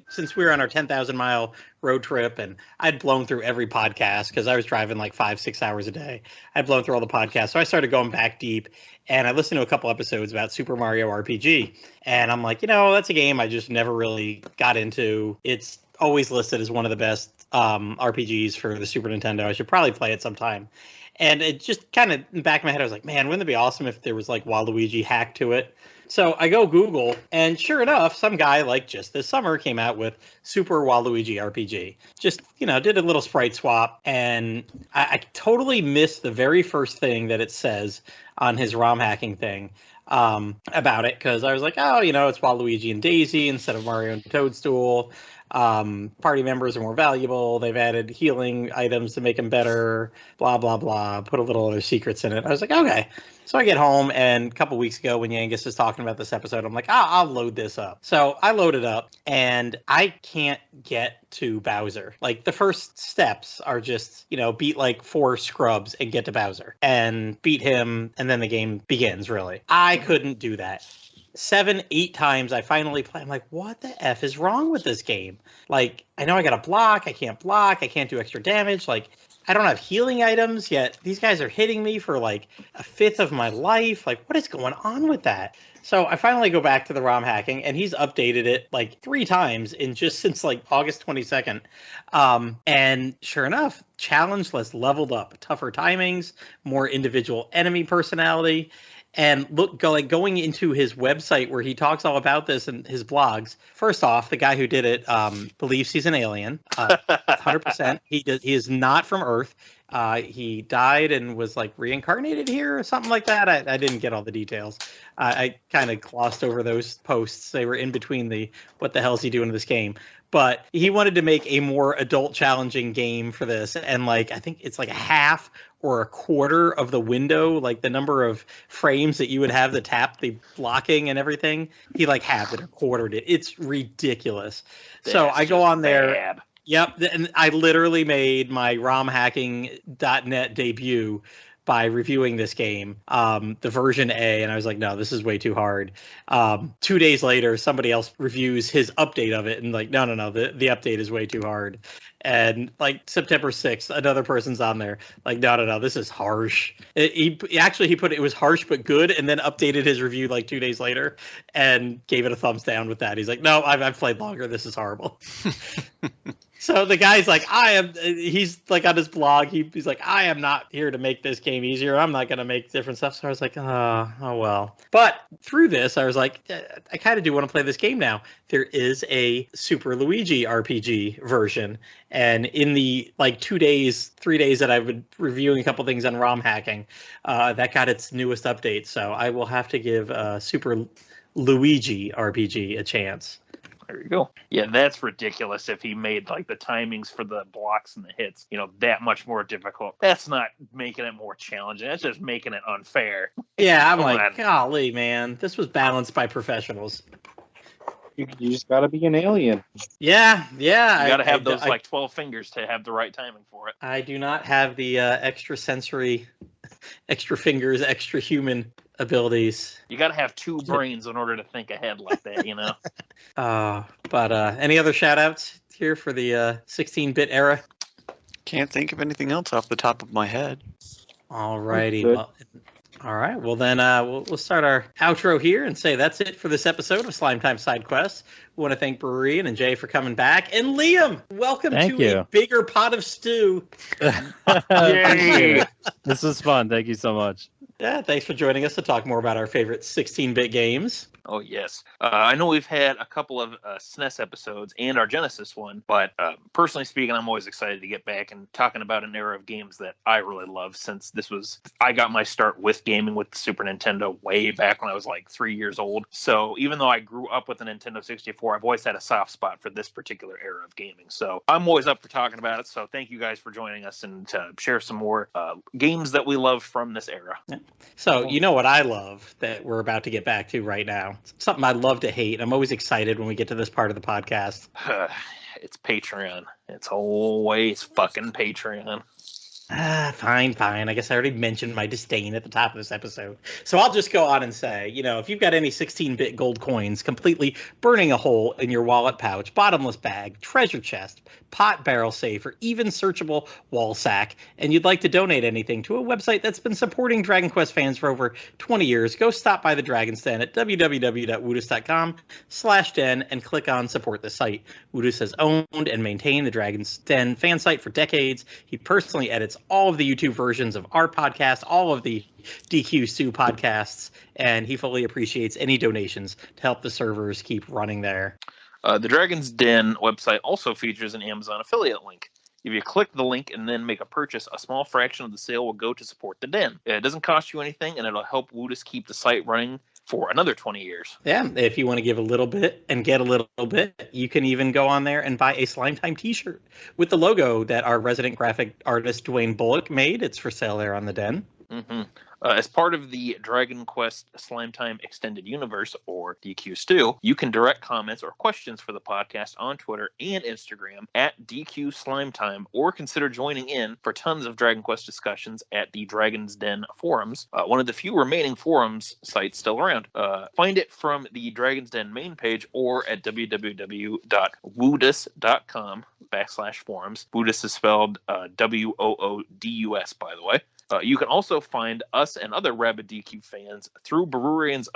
since we were on our 10,000 mile road trip and I'd blown through every podcast because I was driving like 5-6 hours a day. I'd blown through all the podcasts. So I started going back deep and I listened to a couple episodes about Super Mario RPG. And I'm like, that's a game I just never really got into. It's always listed as one of the best RPGs for the Super Nintendo. I should probably play it sometime. And it just kind of in the back of my head, I was like, man, wouldn't it be awesome if there was like Waluigi hack to it? So I go Google, and sure enough, some guy like just this summer came out with Super Waluigi RPG. Just, did a little sprite swap, and I totally missed the very first thing that it says on his ROM hacking thing about it, because I was like, oh, it's Waluigi and Daisy instead of Mario and Toadstool. Party members are more valuable. They've added healing items to make them better. Blah blah blah. Put a little other secrets in it. I was like, okay. So I get home, and a couple weeks ago when Yangus was talking about this episode, I'm like, I'll load this up. So I load it up, and I can't get to Bowser. Like, the first steps are just, beat like 4 scrubs and get to Bowser. And beat him, and then the game begins, really. I couldn't do that. 7, 8 times I finally play. I'm like, what the F is wrong with this game? Like, I know I got to block. I can't do extra damage. Like, I don't have healing items, yet these guys are hitting me for like a fifth of my life. Like, what is going on with that? So I finally go back to the ROM hacking, and he's updated it like 3 times since like August 22nd. And sure enough, challenge less leveled up, tougher timings, more individual enemy personality. And going into his website where he talks all about this and his blogs. First off, the guy who did it believes he's an alien, 100%. He is not from Earth. He died and was like reincarnated here or something like that. I didn't get all the details. I kind of glossed over those posts. They were in between the what the hell is he doing in this game. But he wanted to make a more adult challenging game for this. And like, I think it's like a half or a quarter of the window, like the number of frames that you would have to tap the blocking and everything. He like halved it or quartered it. It's ridiculous. So I go on there. Bad. Yep. And I literally made my romhacking.net debut by reviewing this game, the version A, and I was like, no, this is way too hard. 2 days later, somebody else reviews his update of it, and like, no, the update is way too hard. And like September 6th, another person's on there, like, no, this is harsh. He put it was harsh but good, and then updated his review like 2 days later and gave it a thumbs down with that. He's like, no, I've played longer. This is horrible. So the guy's like, he's like on his blog, he's like, I am not here to make this game easier. I'm not going to make different stuff. So I was like, oh well. But through this, I was like, I kind of do want to play this game now. There is a Super Luigi RPG version. And in the like 3 days that I've been reviewing a couple things on ROM hacking, that got its newest update. So I will have to give Super Luigi RPG a chance. There you go. Yeah, that's ridiculous if he made like the timings for the blocks and the hits, that much more difficult. That's not making it more challenging. That's just making it unfair. Yeah, I'm like, golly, man. This was balanced by professionals. You just gotta be an alien. Yeah. You gotta have those 12 fingers to have the right timing for it. I do not have the extra sensory, extra fingers, extra human abilities. You gotta have 2 brains in order to think ahead like that, But any other shout outs here for the 16-bit era? Can't think of anything else off the top of my head. Alrighty. Well, all right. Well, then we'll start our outro here and say that's it for this episode of Slime Time Sidequest. We want to thank Bururian and Jay for coming back. And Liam, welcome to a bigger pot of stew. Yay! This was fun. Thank you so much. Yeah, thanks for joining us to talk more about our favorite 16-bit games. Oh, yes. I know we've had a couple of SNES episodes and our Genesis one, but personally speaking, I'm always excited to get back and talking about an era of games that I really love, since I got my start with gaming with the Super Nintendo way back when I was like 3 years old. So even though I grew up with a Nintendo 64, I've always had a soft spot for this particular era of gaming. So I'm always up for talking about it. So thank you guys for joining us and to share some more games that we love from this era. Yeah. So you know what I love that we're about to get back to right now? Something I love to hate. I'm always excited when we get to this part of the podcast. It's Patreon. It's always fucking Patreon. Fine. I guess I already mentioned my disdain at the top of this episode. So I'll just go on and say, if you've got any 16-bit gold coins completely burning a hole in your wallet pouch, bottomless bag, treasure chest, pot barrel safe, or even searchable wall sack, and you'd like to donate anything to a website that's been supporting Dragon Quest fans for over 20 years, go stop by the Dragon's Den at www.woodus.com/den and click on support the site. Woodus has owned and maintained the Dragon's Den fan site for decades. He personally edits all of the YouTube versions of our podcast, all of the DQ Stew podcasts, and he fully appreciates any donations to help the servers keep running there. The Dragon's Den website also features an Amazon affiliate link. If you click the link and then make a purchase, a small fraction of the sale will go to support the Den. It doesn't cost you anything, and it'll help Woodus keep the site running for another 20 years. Yeah, if you want to give a little bit and get a little bit, you can even go on there and buy a Slime Time t-shirt with the logo that our resident graphic artist Dwayne Bullock made. It's for sale there on the Den. Mm-hmm. As part of the Dragon Quest Slime Time Extended Universe, or DQ STEU, you can direct comments or questions for the podcast on Twitter and Instagram at DQ Slime Time, or consider joining in for tons of Dragon Quest discussions at the Dragon's Den forums, one of the few remaining forums sites still around. Find it from the Dragon's Den main page or at www.woodus.com/forums. Woodus is spelled WOODUS, by the way. You can also find us and other Rabid DQ fans through Bururian's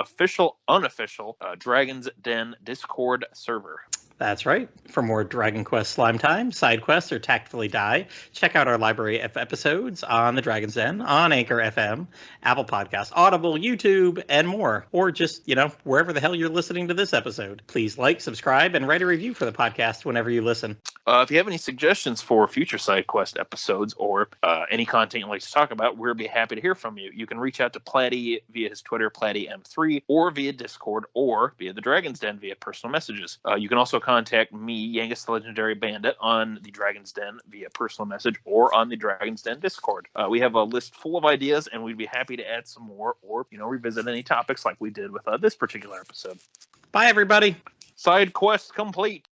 unofficial Dragon's Den Discord server. That's right. For more Dragon Quest Slime Time, Sidequest, or Tactfully Die, check out our library of episodes on the Dragon's Den, on Anchor FM, Apple Podcasts, Audible, YouTube, and more. Or just, wherever the hell you're listening to this episode. Please like, subscribe, and write a review for the podcast whenever you listen. If you have any suggestions for future SideQuest episodes or any content you'd like to talk about, we'll be happy to hear from you. You can reach out to Platty via his Twitter, Plattym3, or via Discord, or via the Dragon's Den via personal messages. You can also contact me, Yangus the Legendary Bandit, on the Dragon's Den via personal message or on the Dragon's Den Discord. We have a list full of ideas, and we'd be happy to add some more or, revisit any topics like we did with this particular episode. Bye, everybody. Side quest complete.